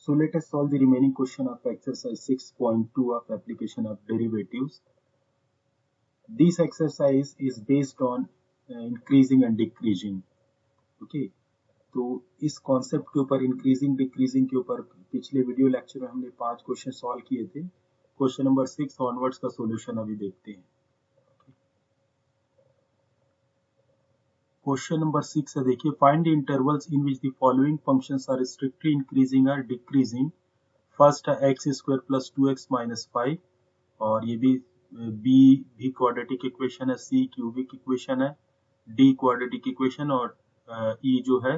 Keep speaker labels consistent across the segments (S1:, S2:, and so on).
S1: So let us solve the remaining question of exercise 6.2 of application of derivatives. This exercise is based on increasing and decreasing. Okay, तो इस concept के ऊपर increasing decreasing के ऊपर पिछले video lecture में हमने 5 क्वेश्चन सॉल्व किए थे. क्वेश्चन नंबर 6 ऑनवर्ड्स का सॉल्यूशन अभी देखते हैं. क्वेश्चन नंबर 6 है, देखिए find the intervals in which the following functions are strictly increasing और डिक्रीजिंग. फर्स्ट है x square plus 2x minus 5 और ये भी भी क्वाड्रेटिक इक्वेशन है, सी क्यूबिक इक्वेशन है, डी क्वाड्रेटिक इक्वेशन और ई जो है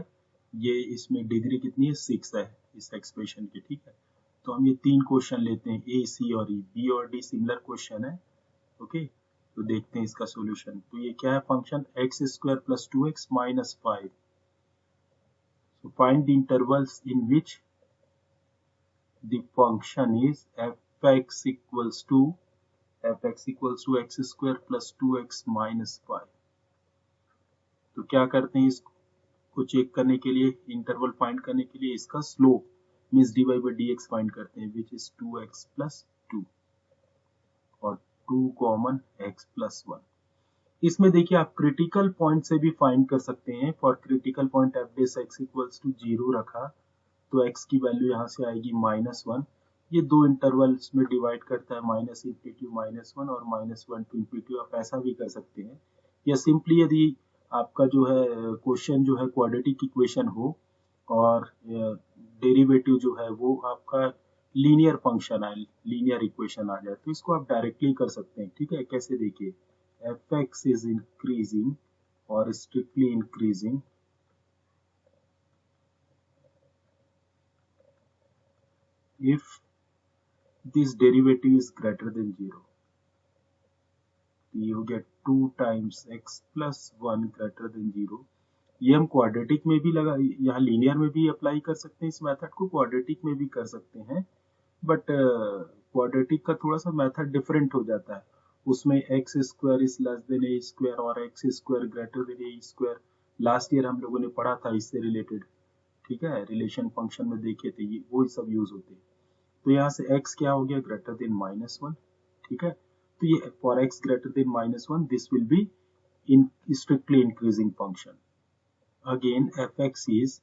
S1: ये इसमें डिग्री कितनी है 6 है इस एक्सप्रेशन की. ठीक है, तो हम ये 3 क्वेश्चन लेते हैं, ए सी और ई. बी और डी सिमिलर क्वेश्चन है. ओके, तो देखते हैं इसका सॉल्यूशन. तो ये क्या है function x square plus 2x minus 5. So find the intervals in which the function is fx equals to x square plus 2x minus 5. तो क्या करते हैं इसको चेक करने के लिए, इंटरवल फाइंड करने के लिए इसका slope means dy by dx find करते हैं विच इज 2x plus 2 और 2 कॉमन x plus 1. इसमें देखिए आप क्रिटिकल पॉइंट से भी फाइंड कर सकते हैं. For critical point f dash x equals to 0 रखा तो x की वैल्यू यहाँ से आएगी -1. ये दो इंटरवल्स में डिवाइड करता है, -∞ -1 और -1 to ∞. आप ऐसा भी कर सकते हैं, या सिंपली यदि आपका जो है क्वेश्चन जो है क्वाड्रेटिक इक्वेशन हो और डेरिवेटिव जो है वो आपका लीनियर फंक्शन है, लीनियर इक्वेशन आ जाए तो इसको आप डायरेक्टली कर सकते हैं. ठीक है, कैसे देखिए fx is increasing or strictly increasing if this derivative is greater than 0. You get 2 times x plus 1 greater than 0. ये हम क्वाड्रेटिक में भी लगा, यहाँ लीनियर में भी अप्लाई कर सकते हैं इस मेथड को, क्वाड्रेटिक में भी कर सकते हैं, बट क्वाड्रेटिक का थोड़ा सा मेथड डिफरेंट हो जाता है. उसमें x square is less then A square और एक्स स्क्वायर ग्रेटर देन ए स्क्वायर. लास्ट ईयर हम लोगों ने पढ़ा था इससे रिलेटेड. ठीक है, रिलेशन फंक्शन में देखे थे, ये वो सब यूज होते हैं. तो यहाँ से x क्या हो गया ग्रेटर देन -1. ठीक है, तो ये for x greater than -1 this will be in strictly increasing function. Again fx is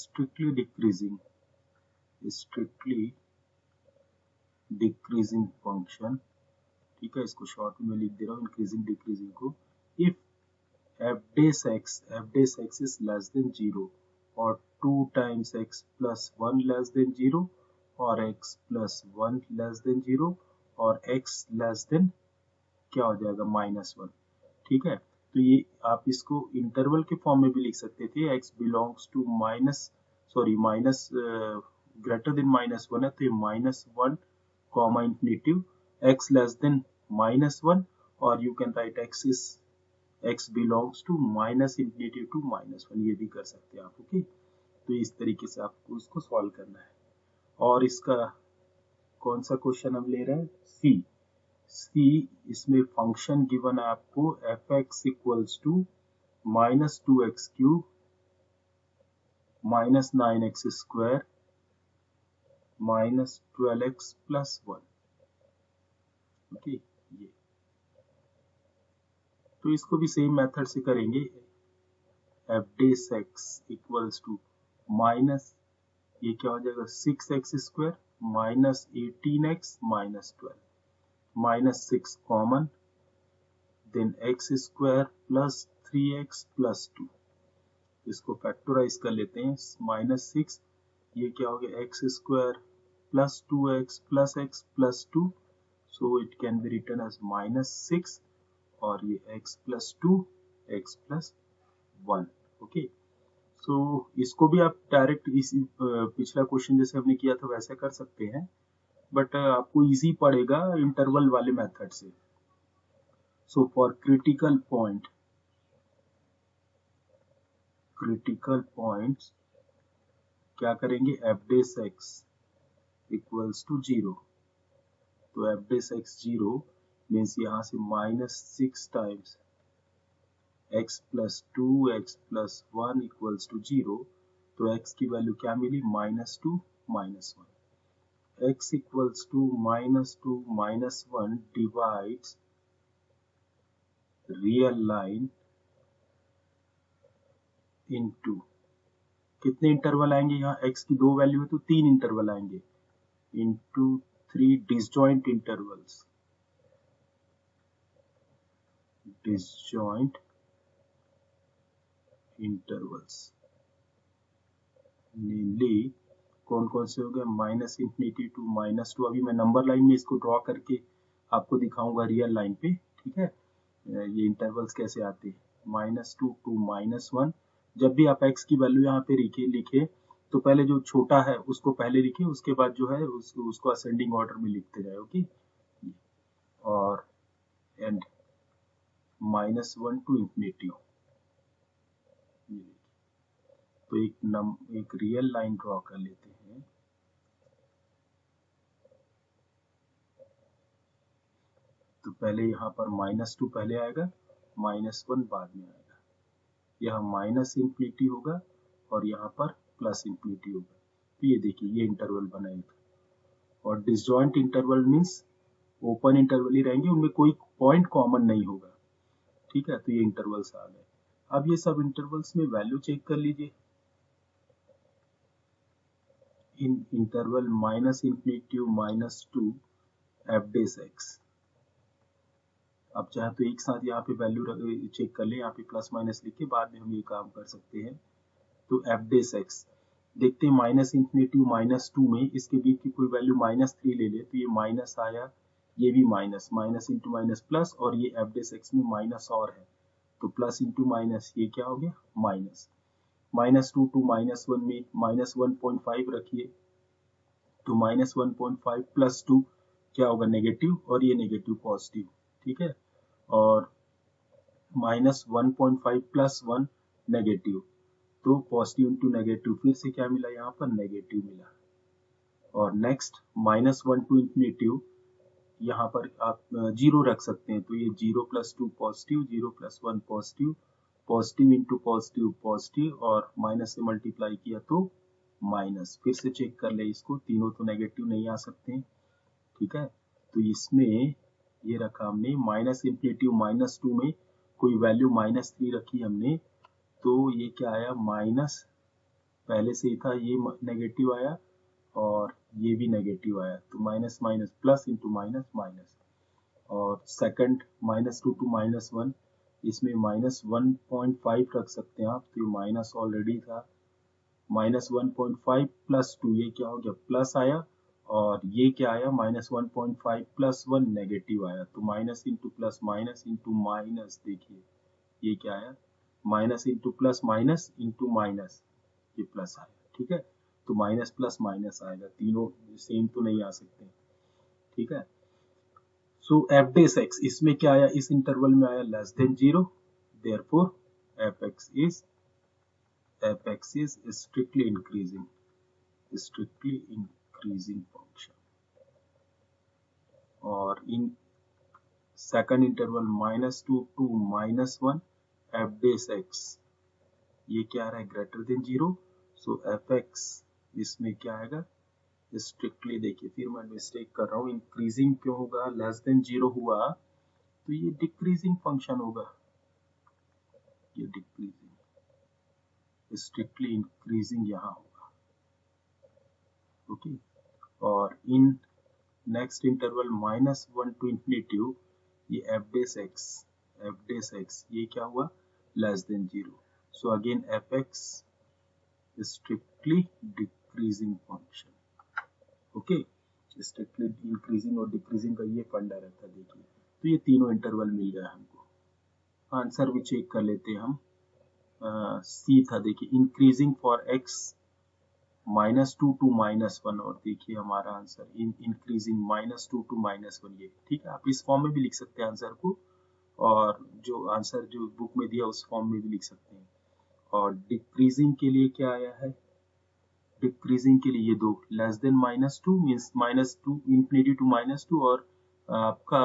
S1: strictly decreasing function. ठीक है, इसको शॉर्ट में लिख दे रहा हूँ इंक्रीजिंग डिक्रीजिंग को. If f dash x is less than 0 or 2 times x plus 1 less than 0 or x plus 1 less than 0 और x less than क्या हो जाएगा -1. ठीक है, तो ये आप इसको इंटरवल के फॉर्म में भी लिख सकते थे. x belongs to minus greater than -1 है तो ये -1 comma infinitive x less than -1 और you can write x belongs to -∞ to -1. ये भी कर सकते हैं आप. ओके, तो इस तरीके से आपको उसको सॉल्व करना है. और इसका कौन सा क्वेश्चन हम ले रहे हैं, सी. इसमें फंक्शन गिवन है आपको fx equals to -2x cube -9x square -12x plus 1. Okay, ये तो इसको भी सेम मेथड से करेंगे. f dash x equals to minus ये क्या हो जाएगा 6x square -18x -12 -6 common then x square plus 3x plus 2. इसको फैक्टराइज कर लेते हैं. -6 ये क्या हो गया x square plus 2x plus x plus 2. So it can be written as -6 और ये x plus 2 x plus 1. Okay, so इसको भी आप डायरेक्ट इस पिछला क्वेश्चन जैसे हमने किया था वैसे कर सकते हैं, बट आपको इजी पड़ेगा इंटरवल वाले मेथड से. सो फॉर क्रिटिकल पॉइंट्स क्या करेंगे, f dash x equals to 0. तो f dash x 0 मीन्स यहाँ से -6 times x plus 2 x plus 1 equals to 0 तो x की वैल्यू क्या मिली, -2 -1. x equals to -2 -1 divides real line into, कितने इंटरवल आएंगे यहाँ, x की 2 वैल्यू है तो 3 इंटरवल आएंगे, into 3 disjoint intervals, disjoint intervals namely कौन कौन से हो गए, -∞ टू -2. अभी मैं नंबर लाइन में इसको ड्रॉ करके आपको दिखाऊंगा रियल लाइन पे, ठीक है, ये इंटरवल्स कैसे आते हैं. -2 टू -1. जब भी आप x की वैल्यू यहाँ पे लिखे तो पहले जो छोटा है उसको पहले लिखिए, उसके बाद जो है उसको असेंडिंग ऑर्डर में लिखते जाए. ओके, और एंड -1 टू इंफिनिटी. तो एक रियल लाइन ड्रॉ कर लेते हैं. तो पहले यहाँ पर -2 पहले आएगा, -1 बाद में आएगा, यहाँ -∞ होगा और यहाँ पर +∞ होगा. तो ये देखिए ये इंटरवल बनाएगा. और disjoint interval means open interval ही रहेंगे, उनमें कोई पॉइंट कॉमन नहीं होगा. ठीक है, तो ये इंटरवल्स आ गए. अब ये सब इंटरवल्स में वैल्यू चेक कर लीजिए. इन इंटरवल -∞ -2 f dash x, आप चाहे तो एक साथ यहाँ पे वैल्यू चेक कर ले, यहाँ पे प्लस माइनस लिख के बाद में हम ये काम कर सकते हैं. तो f dash x देखते हैं, -∞ -2 में इसके बीच की कोई वैल्यू -3 ले ले तो ये माइनस आया, ये भी minus, minus into minus plus, और ये f dash x में माइनस और है तो प्लस इंटू माइनस, ये क्या हो गया माइनस. -2 टू -1 में -1.5 रखिए तो -1.5 प्लस 2 क्या होगा नेगेटिव, और ये नेगेटिव पॉजिटिव. ठीक है, और -1.5 प्लस 1 नेगेटिव, तो पॉजिटिव इंटू नेगेटिव, फिर से क्या मिला यहाँ पर नेगेटिव मिला. और नेक्स्ट -1 टू इंफिनिटी, यहाँ पर आप 0 रख सकते हैं, तो ये 0 plus 2 positive, 0 plus 1 positive, positive into positive positive, और माइनस से मल्टीप्लाई किया तो माइनस. फिर से चेक कर ले इसको, तीनों तो नेगेटिव नहीं आ सकते. ठीक है, तो इसमें ये रखा हमने -∞ -2 में कोई वैल्यू -3 रखी हमने, तो ये क्या आया माइनस, पहले से ही था ये नेगेटिव आया और ये भी नेगेटिव आया, तो minus minus plus into minus minus. और सेकंड -2 टू -1, इसमें -1.5 रख सकते हैं आप, तो ये माइनस ऑलरेडी था, -1.5 प्लस 2, ये क्या हो गया प्लस आया, और ये क्या आया -1.5 प्लस 1 नेगेटिव आया, तो minus into plus minus into minus, देखिए ये क्या आया minus into plus minus into minus, ये प्लस आया. ठीक है, तो माइनस प्लस माइनस आएगा, तीनों सेम तो नहीं आ सकते. ठीक है, सो f dash x इसमें क्या आया, इस इंटरवल में आया less than 0, therefore fx is strictly increasing function. और in second interval -2 to -1 f dash x, ये क्या आ रहा है ग्रेटर देन 0, सो fx इसमें क्या आएगा स्ट्रिक्टली, देखिए फिर मैं मिस्टेक कर रहा हूँ, इंक्रीजिंग क्यों होगा, लेस देन 0 हुआ तो ये डिक्रीजिंग फंक्शन होगा, ये डिक्रीजिंग, स्ट्रिक्टली इंक्रीजिंग यहाँ होगा. ओके, और in next interval -1 to infinity, ये f dash x ये क्या हुआ less than 0, so again fx strictly decreasing function. Okay, strictly increasing और डिक्रीजिंग का ये फंडा रहता है. देखिए, तो ये तीनों इंटरवल मिल गया हमको. आंसर भी चेक कर लेते हैं हम. सी था, देखिए इंक्रीजिंग फॉर x -2 टू -1, और देखिए हमारा आंसर इंक्रीजिंग -2 टू -1, ये ठीक है. आप इस फॉर्म में भी लिख सकते हैं आंसर को, और जो आंसर जो बुक में दिया उस फॉर्म में भी लिख सकते हैं. और डिक्रीजिंग के लिए क्या आया है, डिक्रीजिंग के लिए ये दो, less than -2 means -2 infinity to -2, और आपका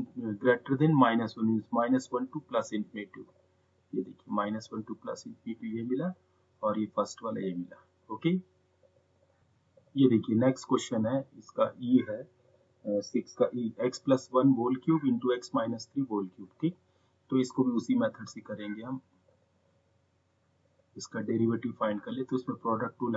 S1: greater than -1 means -1 to plus infinity. ये देखिए -1 टू प्लस इंफिनिटी ये मिला, और ये फर्स्ट वाला ये मिला। ओके, ये देखिए नेक्स्ट क्वेश्चन है, इसका ई है 6 का ई, x plus 1 whole cube into x minus 3 whole cube. ठीक, तो इसको भी उसी मेथड से करेंगे हम, इसका डेरिवेटिव फाइंड कर ले, तो इसमें प्रोडक्ट टूल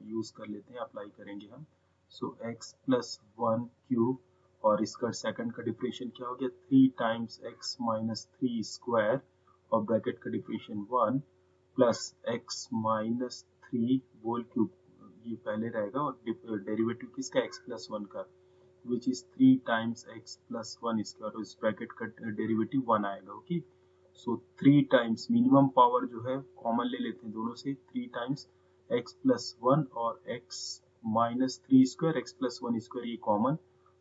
S1: यूज कर लेते हैं, अप्लाई करेंगे हम। सो एक्स प्लस 1 क्यूब और इसका सेकंड का डिफरेंशियल क्या हो गया 3 टाइम्स एक्स माइनस 3 स्क्वायर और ब्रैकेट का differential 1 plus x minus 3 whole cube, ये पहले रहेगा, और डेरिवेटिव किसका एक्स प्लस 1 का, which is 3 times x plus 1 square, और इस ब्रैकेट का डेरिवेटिव 1 आएगा। ओके, सो 3 टाइम्स मिनिमम पावर जो है कॉमन ले लेते हैं दोनों से, 3 टाइम्स एक्स प्लस 1 और x minus 3 square, x plus 1 square ये कॉमन,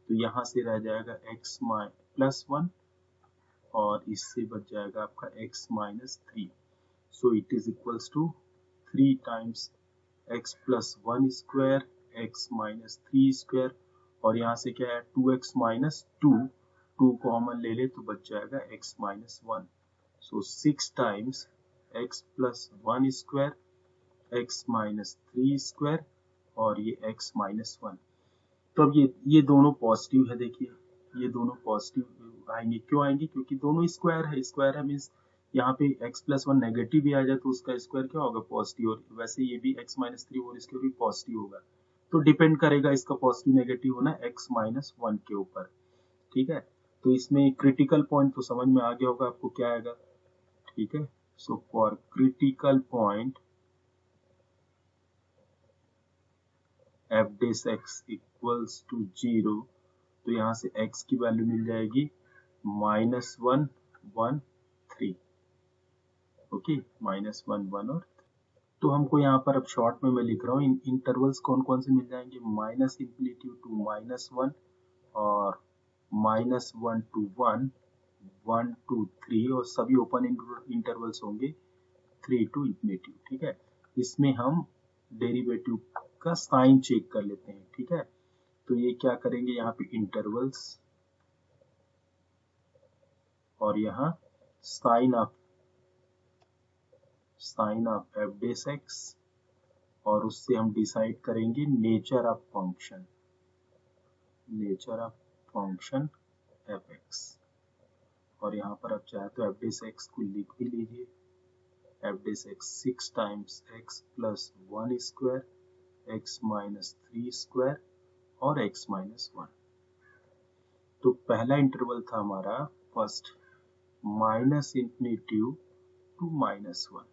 S1: तो यहाँ से रह जाएगा एक्स प्लस 1 और इससे बच जाएगा आपका x minus 3। So it is equals to 3 times x plus 1 square x minus 3 square, और यहाँ से क्या है 2x माइनस 2 कॉमन ले ले तो बच जाएगा x माइनस 1। सो 6 times x plus 1 square x minus 3 square और ये x माइनस 1। तो अब ये दोनों पॉजिटिव है, देखिए ये दोनों पॉजिटिव आएंगे, क्यों आएंगे, क्योंकि दोनों स्क्वायर है मीन्स यहाँ पे x प्लस 1 नेगेटिव भी आ जाए तो उसका स्क्वायर क्या होगा पॉजिटिव, और वैसे ये भी x माइनस 3 और इसके भी पॉजिटिव होगा, तो डिपेंड करेगा इसका पॉजिटिव नेगेटिव होना x माइनस 1 के ऊपर। ठीक है, तो इसमें क्रिटिकल पॉइंट तो समझ में आ गया होगा आपको क्या आएगा। ठीक है, so for critical point f dash x equals to 0, तो यहाँ से x की वैल्यू मिल जाएगी -1 1 3। ओके, -1 1 और, तो हमको यहाँ पर अब शॉर्ट में मैं लिख रहा हूँ इंटरवल्स कौन कौन से मिल जाएंगे, -∞ टू -1 और -1 टू 1 1 टू 3, और सभी ओपन इंटरवल्स होंगे 3 टू इन्फिनिटी। ठीक है, इसमें हम डेरिवेटिव का साइन चेक कर लेते हैं। ठीक है, तो ये क्या करेंगे, यहाँ पे इंटरवल्स और यहाँ sign of f dash x, और उससे हम डिसाइड करेंगे nature of function f x, और यहाँ पर आप चाहे तो एफ डेस एक्स को लिख भी लीजिए, f dash x 6 times x plus 1 square x minus 3 square और एक्स माइनस 1। तो पहला इंटरवल था हमारा फर्स्ट -∞ टू -1,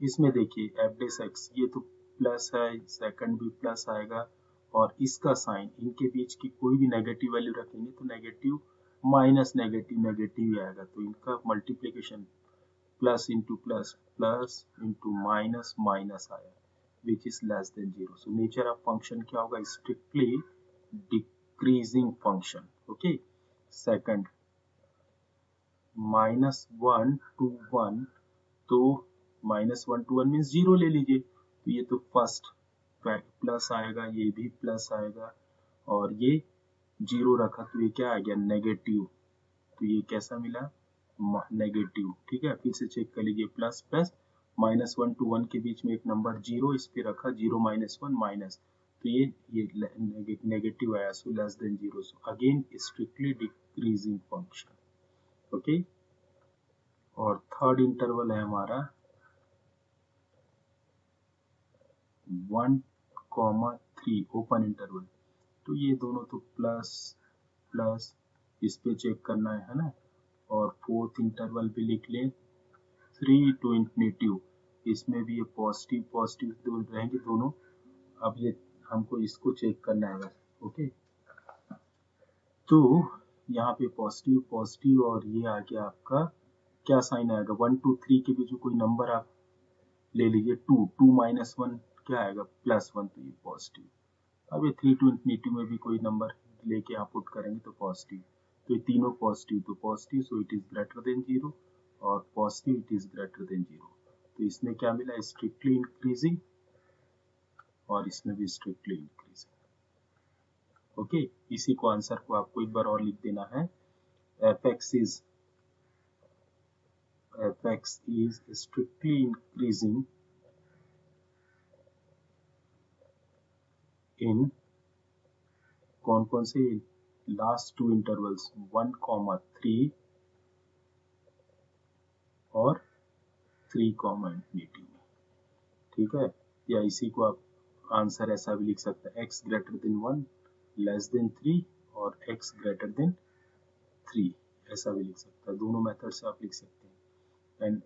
S1: इसमें देखिए एफ डेस एक्स ये तो प्लस है, सेकंड भी प्लस आएगा, और इसका साइन इनके बीच की कोई भी नेगेटिव वैल्यू रखेंगे तो नेगेटिव माइनस नेगेटिव ही आएगा, तो इनका multiplication plus into plus plus into minus minus आया which is less than 0। So nature of function क्या होगा, strictly decreasing function. Okay, second -1 to 1, तो -1 टू 1 मीन्स 0 ले लीजिए, तो ये तो फर्स्ट प्लस आएगा, ये भी प्लस आएगा, और ये 0 रखा तो ये क्या आ गया नेगेटिव, तो ये कैसा मिला नेगेटिव। ठीक है, फिर से चेक कर लीजिए, प्लस प्लस -1 टू 1 के बीच में एक नंबर 0 इस पे रखा, 0 -1 माइनस, तो ये नेगेटिव आया, so less than 0, so again strictly decreasing function. Okay, और थर्ड इंटरवल है हमारा 1,3 ओपन इंटरवल, तो ये दोनों तो प्लस प्लस इस पे चेक करना है ना, और फोर्थ इंटरवल भी लिख लें 3 टू इन्फिनिटी, इसमें भी ये पॉजिटिव दो रहेंगे दोनों। अब ये हमको इसको चेक करना है बस। ओके, तो यहाँ पे पॉजिटिव और ये आ गया आपका क्या साइन आएगा, 1 टू 3 के बीच में कोई नंबर आप ले लीजिए, 2 माइनस 1 क्या आएगा +1, तो ये पॉजिटिव। अब ये 3 टू इन्फिनिटी में भी कोई नंबर लेके आप पुट करेंगे तो पॉजिटिव, तो ये तीनों पॉजिटिव, तो positive so it is greater than 0, और positive it is greater than 0, तो इसमें क्या मिला स्ट्रिक्टली इंक्रीजिंग, और इसमें भी स्ट्रिक्टली इंक्रीजिंग। ओके, इसी को आंसर को आपको एक बार और लिख देना है, F x is strictly increasing in कौन से लास्ट टू इंटरवल्स 1,3 और 3,∞ में। ठीक है, या इसी को आप आंसर ऐसा भी लिख सकते हैं, x greater than 1 less than 3 और x ग्रेटर देन 3, ऐसा भी लिख सकता है। दोनों मेथड से आप लिख सकते हैं। And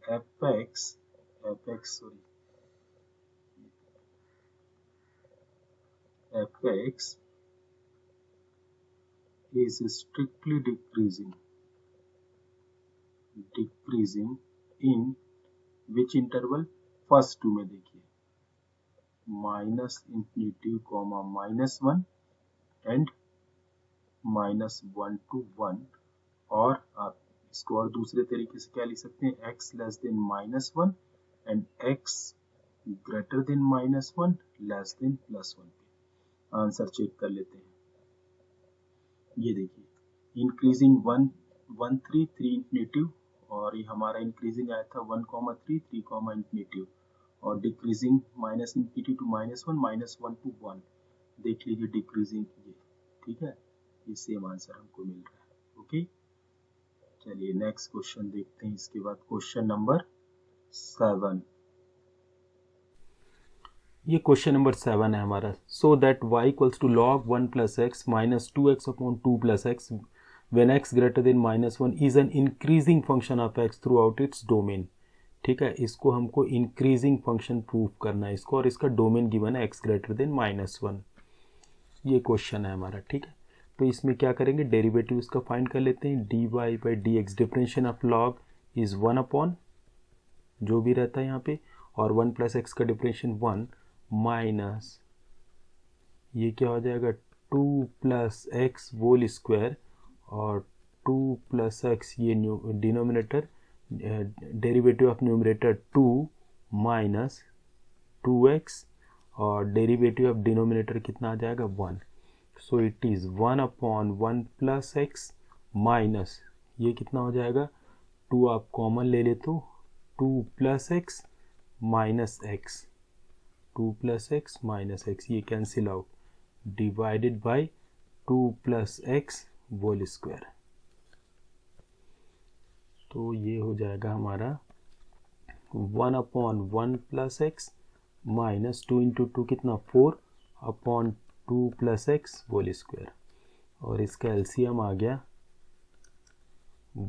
S1: fx is strictly decreasing in which interval? First two में देखिए, -∞, -1 एंड -1 to 1, और आप इसको और दूसरे तरीके से क्या लिख सकते हैं, x less than -1 and x greater than -1 less than +1 पे आंसर चेक कर लेते हैं। ये देखिए, इंक्रीजिंग 1 3 और ये हमारा इंक्रीजिंग आया था 1,3 3,∞, और डिक्रीजिंग -∞ to -1 -1 to 1, देख लीजिए डिक्रीजिंग ये। ठीक है, ये सेम आंसर हमको मिल रहा है। ओके, चलिए नेक्स्ट क्वेश्चन देखते हैं। इसके बाद क्वेश्चन नंबर 7,
S2: ये क्वेश्चन नंबर 7 है हमारा। So that y equals to log 1 plus x minus 2x upon 2 plus x when x greater than -1 is an increasing function of x throughout its domain. ठीक है, इसको हमको increasing function prove करना है इसको, और इसका डोमेन गिवन है x ग्रेटर देन -1। ये क्वेश्चन है हमारा। ठीक है, तो इसमें क्या करेंगे, डेरिवेटिव इसका फाइंड कर लेते हैं। dy by d x, differential of log is 1 upon जो भी रहता है यहाँ पे, और 1 प्लस एक्स का डिफरेंशियल 1 माइनस ये क्या हो जाएगा 2 प्लस एक्स होल स्क्वायर, और 2 प्लस एक्स ये denominator, derivative of numerator 2 minus 2x, और डेरिवेटिव ऑफ डिनोमिनेटर कितना आ जाएगा 1। So it is 1 upon 1 plus x minus ये कितना हो जाएगा 2, आप कॉमन ले ले तो 2 plus x minus x, 2 plus x minus x, ये cancel out, divided by 2 plus x whole square. तो ये हो जाएगा हमारा 1 upon 1 plus x minus 2 into 2 कितना 4 upon 2 plus x whole square, और इसका एलसीएम आ गया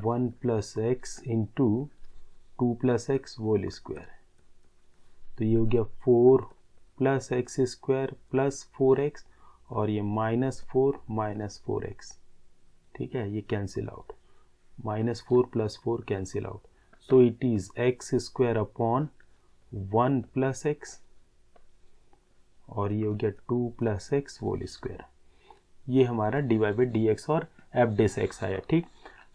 S2: 1 plus x into 2 plus x whole square. तो ये हो गया 4 plus x square plus 4x, और ये -4 माइनस 4x। ठीक है, ये cancel out, -4 plus 4 cancel out. So it is x square upon 1 plus x, और ये हो गया 2 प्लस एक्स होल स्क्वायर। ये हमारा d y by d x और एफ डेस एक्स आया। ठीक,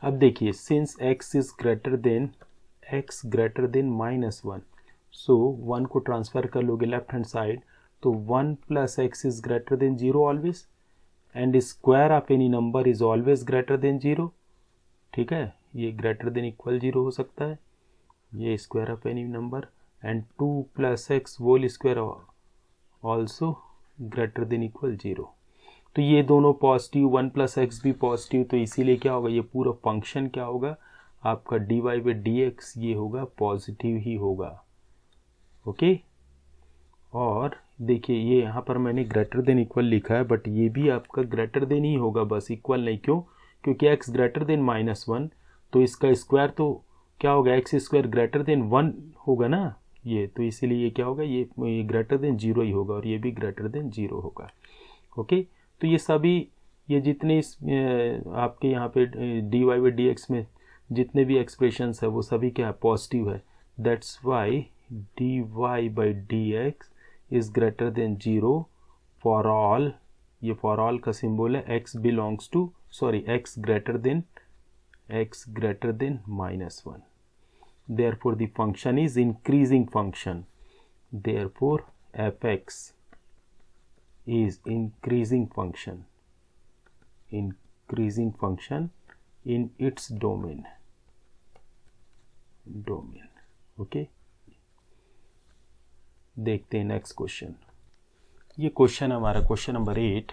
S2: अब देखिए since x is greater than -1, सो 1 को ट्रांसफर कर लोगे लेफ्ट हैंड साइड, तो 1 plus x is greater than 0 always, and square of any number is always greater than 0। ठीक है, ये ग्रेटर देन इक्वल 0 हो सकता है, ये square of any number, and 2 plus x whole square also greater than equal 0। तो ये दोनों पॉजिटिव, 1 प्लस एक्स भी पॉजिटिव, तो इसीलिए क्या होगा, ये पूरा फंक्शन क्या होगा आपका d y by d x, ये होगा पॉजिटिव ही होगा। ओके, और देखिए ये यहाँ पर मैंने ग्रेटर देन इक्वल लिखा है, बट ये भी आपका ग्रेटर देन ही होगा, बस इक्वल नहीं। क्यों, क्योंकि x ग्रेटर देन -1, तो इसका स्क्वायर तो क्या होगा, एक्स स्क्वायर ग्रेटर देन 1 होगा ना ये, तो इसीलिए ये क्या होगा, ये ग्रेटर देन 0 ही होगा, और ये भी ग्रेटर देन 0 होगा। ओके, तो ये सभी, ये जितने आपके यहाँ पे d y by d x में जितने भी एक्सप्रेशंस है वो सभी क्या है, पॉजिटिव है। That's why d y by d x is greater than 0 for all, ये फॉर ऑल का सिंबल है, x belongs to x greater than -1। therefore the function is increasing function, therefore fx is increasing function in its domain। Okay, देखते हैं next question. ये question हमारा question number 8,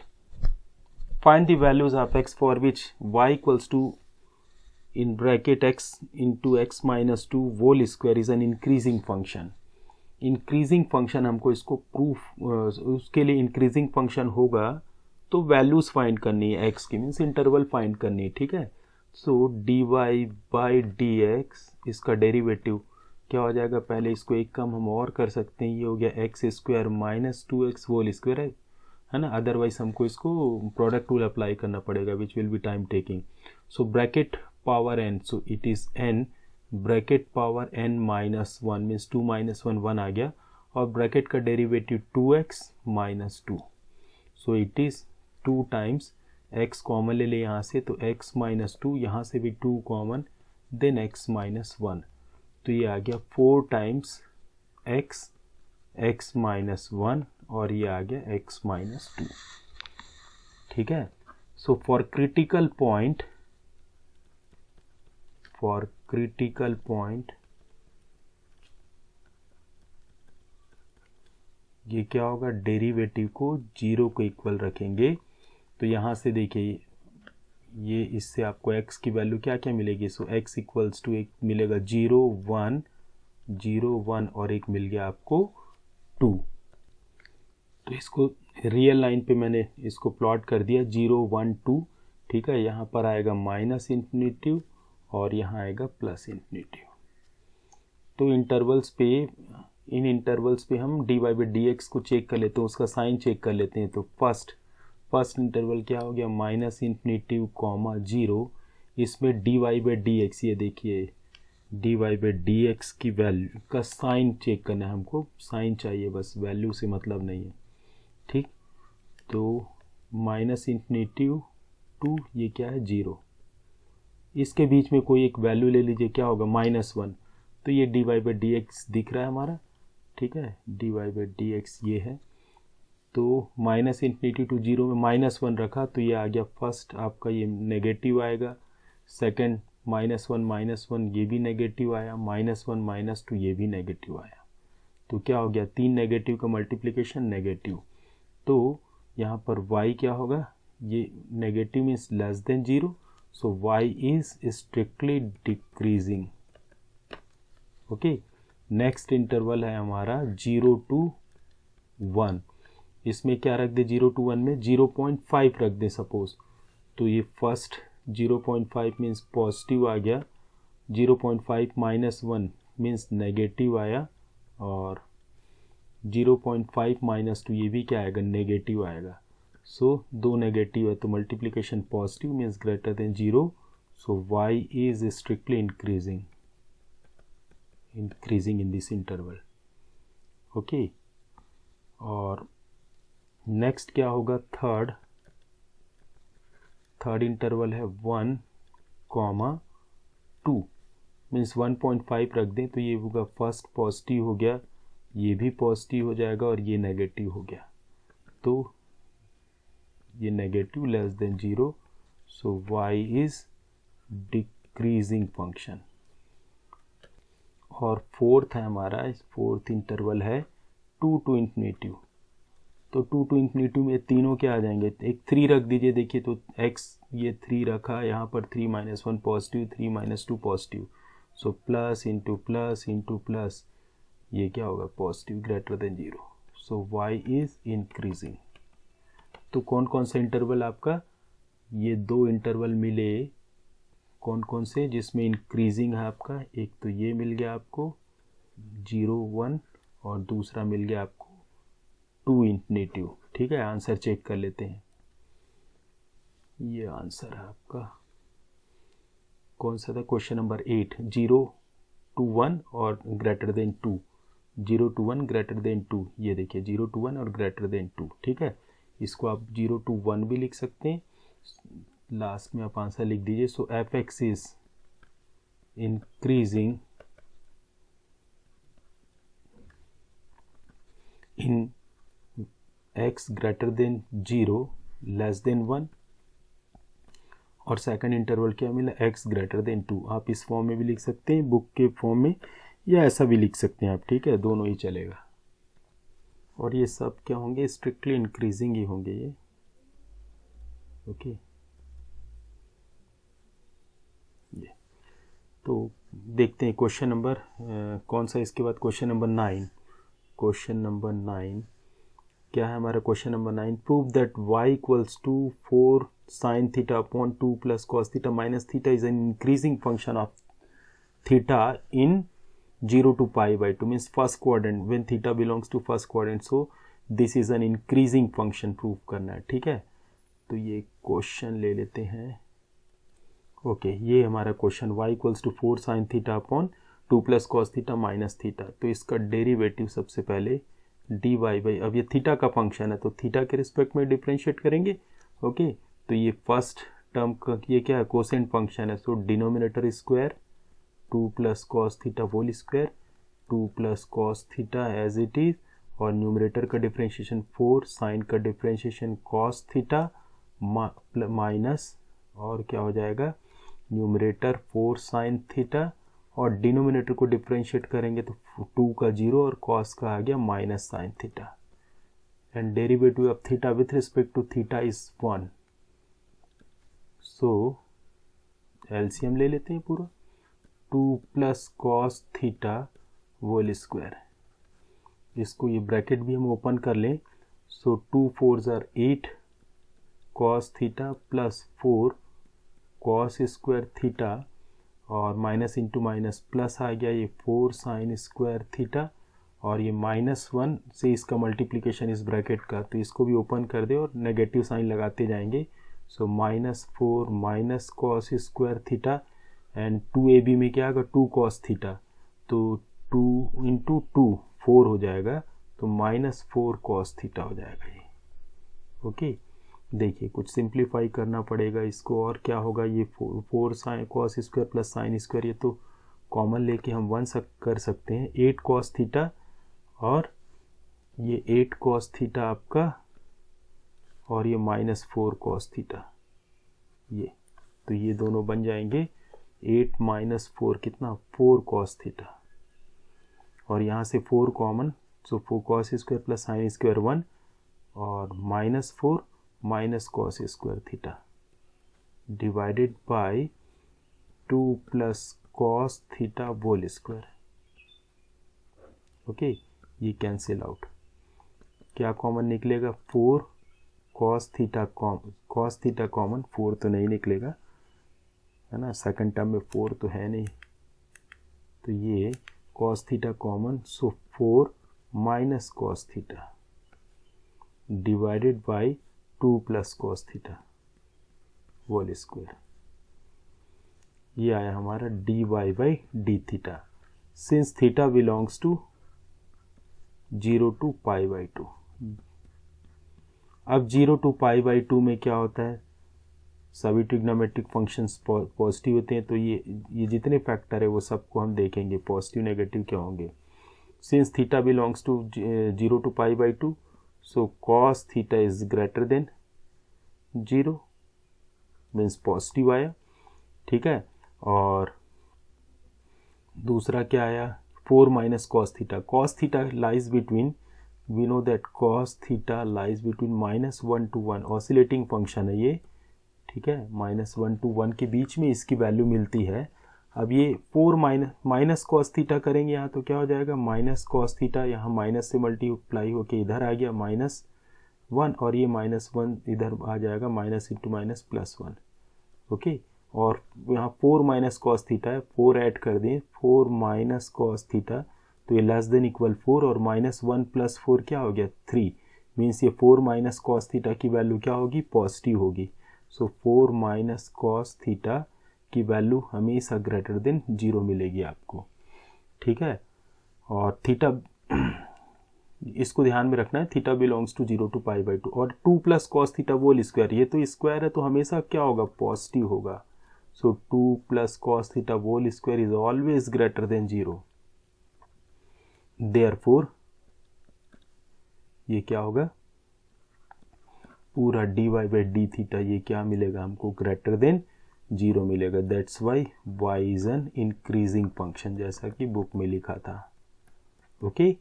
S2: find the values of x for which y equals to in bracket x into x minus two whole square is an increasing function. Increasing function हमको इसको proof, उसके लिए increasing function होगा तो values find करनी है x की, means interval find करनी है, ठीक है। So d y by d x, इसका डेरिवेटिव क्या हो जाएगा, पहले इसको एक कम हम और कर सकते हैं, ये हो गया x square minus 2x whole square है ना, अदरवाइज हमको इसको प्रोडक्ट रूल अप्लाई करना पड़ेगा which will be time taking. So bracket power n, so it is n bracket power n minus 1 means 2 minus 1 1 आ गया, और ब्रैकेट का derivative 2x minus 2, so it is 2 times x common ले ले यहाँ से, तो x माइनस 2, यहाँ से भी 2 कॉमन, देन x माइनस 1, तो ये आ गया 4 टाइम्स x माइनस 1, और ये आ गया x माइनस 2, ठीक है। सो फॉर क्रिटिकल पॉइंट ये क्या होगा, डेरिवेटिव को 0 को इक्वल रखेंगे, तो यहाँ से देखिए ये इससे आपको x की वैल्यू क्या क्या मिलेगी, सो x इक्वल्स टू एक मिलेगा 0 1 0 1 और एक मिल गया आपको 2। तो इसको रियल लाइन पे मैंने इसको प्लॉट कर दिया 0 1 2, ठीक है। यहाँ पर आएगा माइनस इन्फिनिटी और यहाँ आएगा प्लस इन्फिनिटी। तो इंटरवल्स पे, इन इंटरवल्स पे हम dy बाई डी एक्स को चेक कर लेते हैं, उसका साइन चेक कर लेते हैं। तो फर्स्ट इंटरवल क्या हो गया, माइनस इन्फिनिटी कॉमा 0, इसमें dy बाई डी एक्स, ये देखिए dy बाई डी एक्स की वैल्यू का साइन चेक करना है हमको, साइन चाहिए बस, वैल्यू से मतलब नहीं है, ठीक। तो माइनस इन्फिनिटी टू, ये क्या है 0, इसके बीच में कोई एक वैल्यू ले लीजिए, क्या होगा माइनस 1, तो ये dy बाई डी एक्स दिख रहा है हमारा, ठीक है, dy बाई डी एक्स ये है। तो माइनस इन्फिनिटी टू 0 में माइनस 1 रखा, तो ये आ गया फर्स्ट आपका ये नेगेटिव आएगा, सेकंड माइनस 1 ये भी नेगेटिव आया, माइनस 1 माइनस 2 ये भी नेगेटिव आया, तो क्या हो गया 3 नेगेटिव का मल्टीप्लिकेशन नेगेटिव। तो यहाँ पर y क्या होगा, ये negative means less than 0, so y is strictly decreasing. Okay, next interval है हमारा 0 to 1, इसमें क्या रख दे 0 to 1 में 0.5 रख दे सपोज, तो ये फर्स्ट 0.5 मीन्स पॉजिटिव आ गया, 0.5 माइनस 1 मीन्स नेगेटिव आया, और 0.5 माइनस 2 ये भी क्या आएगा, नेगेटिव आएगा। सो दो नेगेटिव है तो multiplication positive means greater than 0, so y is strictly increasing in this interval. Okay, और नेक्स्ट क्या होगा, थर्ड इंटरवल है 1, 2 मीन्स 1.5 रख दें, तो ये होगा फर्स्ट पॉजिटिव हो गया, ये भी पॉजिटिव हो जाएगा, और ये नेगेटिव हो गया, तो ये negative less than 0, so y is decreasing function. और फोर्थ है हमारा, फोर्थ इंटरवल है 2 to इन्फिनिटी, तो 2 to इन्फिनिटी में तीनों क्या आ जाएंगे, एक 3 रख दीजिए, देखिए तो x ये 3 रखा, यहाँ पर 3 minus 1 positive, 3 minus 2 positive, so plus into plus ये क्या होगा, positive greater than 0, so y is increasing. तो कौन कौन सा इंटरवल आपका, ये दो इंटरवल मिले, कौन कौन से जिसमें इंक्रीजिंग है आपका, एक तो ये मिल गया आपको 0 1, और दूसरा मिल गया आपको 2 इन्फिनिटी, ठीक है। आंसर चेक कर लेते हैं, ये आंसर है आपका कौन सा था, क्वेश्चन नंबर 8, 0 to 1 और greater than 2, 0 to 1 greater than 2, ये देखिए 0 to 1 और ग्रेटर देन 2, ठीक है। इसको आप 0 to 1 भी लिख सकते हैं, लास्ट में आप आंसर लिख दीजिए। So f x is increasing in x greater than 0 less than 1, और सेकंड इंटरवल क्या मिला, x ग्रेटर देन 2। आप इस फॉर्म में भी लिख सकते हैं, बुक के फॉर्म में, या ऐसा भी लिख सकते हैं आप, ठीक है, दोनों ही चलेगा। और ये सब क्या होंगे, स्ट्रिक्टली इंक्रीजिंग ही होंगे ये। ओके, ये तो देखते हैं क्वेश्चन नंबर कौन सा, इसके बाद क्वेश्चन नंबर 9। क्वेश्चन नंबर 9 क्या है हमारा? Question number 9, prove that y equals to 4 sin theta upon 2 plus cos theta minus theta is an increasing function of theta in 0 to pi by 2, means first quadrant when theta belongs to first quadrant, so this is an increasing function prove करना है। ठीक है, तो ये question ले लेते हैं। Okay, ये हमारा question y equals to 4 sin theta upon 2 plus cos theta minus theta, तो इसका डेरिवेटिव सबसे पहले dy बाई, अब ये थीटा का फंक्शन है तो थीटा के रिस्पेक्ट में डिफ्रेंशिएट करेंगे। ओके, तो ये फर्स्ट टर्म का ये क्या है, कोसेंट फंक्शन है, so denominator square 2 plus cos theta whole square, 2 plus cos theta as it is, और न्यूमरेटर का डिफ्रेंशिएशन 4, साइन का डिफ्रेंशिएशन कॉस थीटा माइनस, और क्या हो जाएगा, न्यूमरेटर 4 साइन थीटा, और डिनोमिनेटर को डिफ्रेंशिएट करेंगे तो 2 का 0 और कॉस का आ गया minus sine theta, and derivative of theta with respect to theta is 1। So LCM ले लेते हैं पूरा, 2 plus cos theta whole square, इसको ये ब्रैकेट भी हम ओपन कर लें, सो 2 4 ज़ार 8 cos theta plus 4 cos square theta, और माइनस इंटू माइनस प्लस आ गया, ये 4 साइन स्क्वायर थीटा, और ये -1 से इसका मल्टीप्लिकेशन इस ब्रैकेट का, तो इसको भी ओपन कर दे और नेगेटिव साइन लगाते जाएंगे, सो -4 minus cos square theta, and 2ab में क्या आएगा, 2 कॉस थीटा, तो 2 इंटू 2 4 हो जाएगा, तो -4 कॉस थीटा हो जाएगा ये। ओके, देखिए कुछ सिंप्लीफाई करना पड़ेगा इसको, और क्या होगा, ये 4 sine cos square plus sine square, ये तो कॉमन लेके हम 1 कर सकते हैं, 8 कॉस थीटा, और ये 8 कॉस थीटा आपका, और ये -4 कॉस थीटा, ये तो ये दोनों बन जाएंगे 8 माइनस 4 कितना, 4 कॉस थीटा, और यहाँ से 4 common, so 4 cos square plus sine square 1, और -4 minus cos square theta divided by 2 plus cos theta whole square. Okay, ये कैंसिल आउट, क्या कॉमन निकलेगा, 4 कॉस थीटा कॉमन, 4 तो नहीं निकलेगा है ना, सेकंड टर्म में 4 तो है नहीं, तो ये cos theta common, so 4 minus cos theta divided by 2 plus cos theta whole square, ये आया हमारा dy by d theta, since theta belongs to 0 to pi by 2। अब 0 टू पाई बाई 2 में क्या होता है, सभी ट्रिग्नोमेट्रिक फंक्शंस पॉजिटिव होते हैं, तो ये जितने फैक्टर है वो सबको हम देखेंगे पॉजिटिव नेगेटिव क्या होंगे। Since theta belongs to 0 to pi by 2, so cos theta is greater than 0, means positive आया। ठीक है, और दूसरा क्या आया, 4 minus cos theta lies between, we know that cos theta lies between -1 to 1, oscillating function है ये। ठीक है, -1 to 1 के बीच में इसकी वैल्यू मिलती है। अब ये 4 माइनस कॉस थीटा करेंगे यहाँ, तो क्या हो जाएगा, माइनस कॉस थीटा यहाँ माइनस से मल्टीप्लाई होके इधर आ गया -1, और ये -1 इधर आ जाएगा, माइनस इंटू माइनस +1। ओके, और यहाँ 4 माइनस कॉस थीटा है, 4 ऐड कर दें, 4 माइनस कॉस थीटा, तो ये लेस देन इक्वल 4, और -1 + 4 क्या हो गया, 3, मीन्स ये 4 माइनस कॉस थीटा की वैल्यू क्या होगी, पॉजिटिव होगी। सो 4 माइनस कॉस थीटा की वैल्यू हमेशा ग्रेटर देन 0 मिलेगी आपको। ठीक है, और थीटा इसको ध्यान में रखना है, theta belongs to 0 to pi by 2, और 2 plus cos theta whole square, ये तो स्क्वायर है तो हमेशा क्या होगा, पॉजिटिव होगा। So 2 plus cos theta whole square is always greater than 0, therefore ये क्या होगा, पूरा dy बाई डी थीटा ये क्या मिलेगा हमको, ग्रेटर देन 0 मिलेगा। That's why y is an increasing function, जैसा कि बुक में लिखा था। ओके,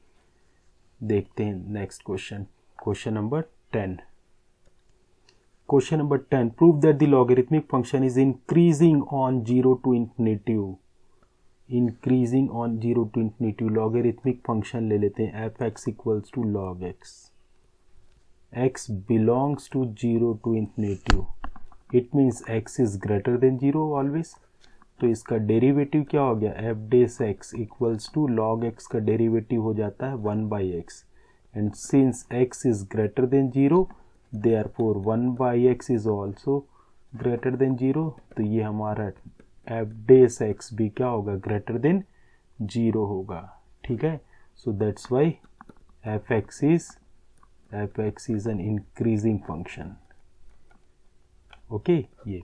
S2: देखते हैं next question, question number 10. Question number 10. Prove that the logarithmic function is increasing on 0 to infinity. Increasing on 0 to infinity. Logarithmic function ले लेते हैं f(x) equals to log x. x belongs to 0 to infinity. It means x is greater than 0 always. तो इसका derivative क्या हो गया, f dash x equals to log x का derivative हो जाता है 1 by x. And since x is greater than 0, therefore 1 by x is also greater than 0. तो ये हमारा f dash x भी क्या होगा, greater than 0 होगा. ठीक है, so that's why fx is an increasing function. Okay ये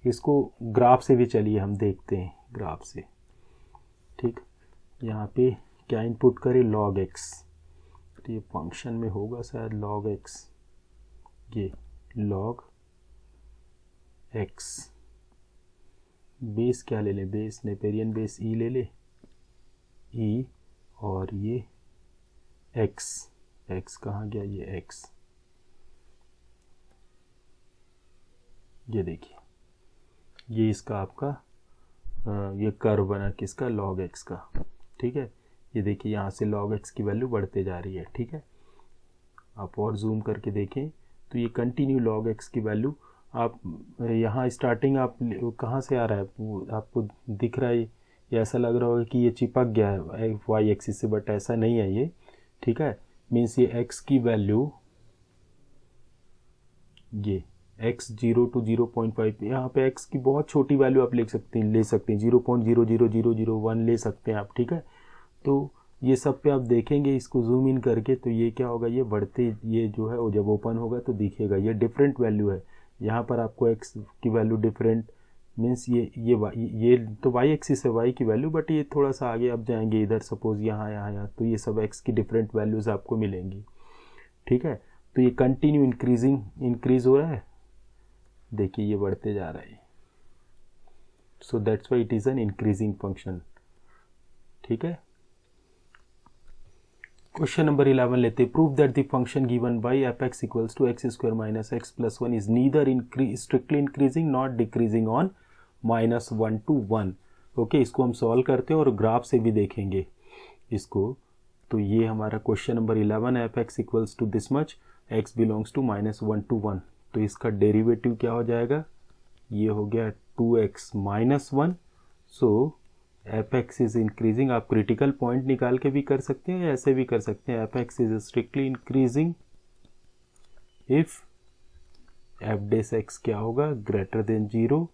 S2: इसको ग्राफ से भी चलिए हम देखते हैं, ग्राफ से. ठीक, यहाँ पे क्या इनपुट करें, log x. तो ये फंक्शन में होगा शायद log x, ये log x. बेस क्या ले लें, बेस नेपेरियन बेस e ले ले, e, और ये x. x कहाँ गया, ये x. ये देखिए, ये इसका आपका ये कर्व बना किसका, log x का. ठीक है, ये देखिए यहाँ से log x की वैल्यू बढ़ते जा रही है. ठीक है, आप और जूम करके देखें तो ये कंटिन्यू log x की वैल्यू. आप यहाँ स्टार्टिंग आप कहाँ से आ रहा है, आपको दिख रहा है, ये ऐसा लग रहा होगा कि ये चिपक गया है y एक्सिस से, बट ऐसा नहीं है ये. ठीक है, मीन्स ये x की वैल्यू, ये x 0 to 0.5, यहाँ पे x की बहुत छोटी वैल्यू आप ले सकते हैं 0.00001 ले सकते हैं आप. ठीक है, तो ये सब पे आप देखेंगे, इसको जूम इन करके, तो ये क्या होगा, ये बढ़ते, ये जो है वो जब ओपन होगा तो दिखेगा ये डिफरेंट वैल्यू है. यहाँ पर आपको x की वैल्यू डिफरेंट, मीन्स ये तो y एक्सिस है y की वैल्यू, बट ये थोड़ा सा आगे आप जाएंगे इधर, सपोज यहाँ, तो ये सब x की डिफरेंट वैल्यूज़ आपको मिलेंगी. ठीक है, तो ये कंटिन्यू इंक्रीज हो रहा है. देखिए ये बढ़ते जा रहा है. So that's why it is an increasing function. ठीक है, क्वेश्चन नंबर 11 लेते. Prove that the function given by f(x) equals to x square minus x plus 1 is neither strictly increasing not decreasing on -1 to 1. Okay, इसको हम solve करते हैं और graph से भी देखेंगे इसको. तो ये हमारा क्वेश्चन नंबर 11 है, f(x) equals to this much, x belongs to -1 to 1. तो इसका डेरिवेटिव क्या हो जाएगा, ये हो गया 2x minus 1. So f(x) is increasing. आप क्रिटिकल पॉइंट निकाल के भी कर सकते हैं, ऐसे भी कर सकते हैं. f(x) is strictly increasing if f dash x क्या होगा, greater than 0,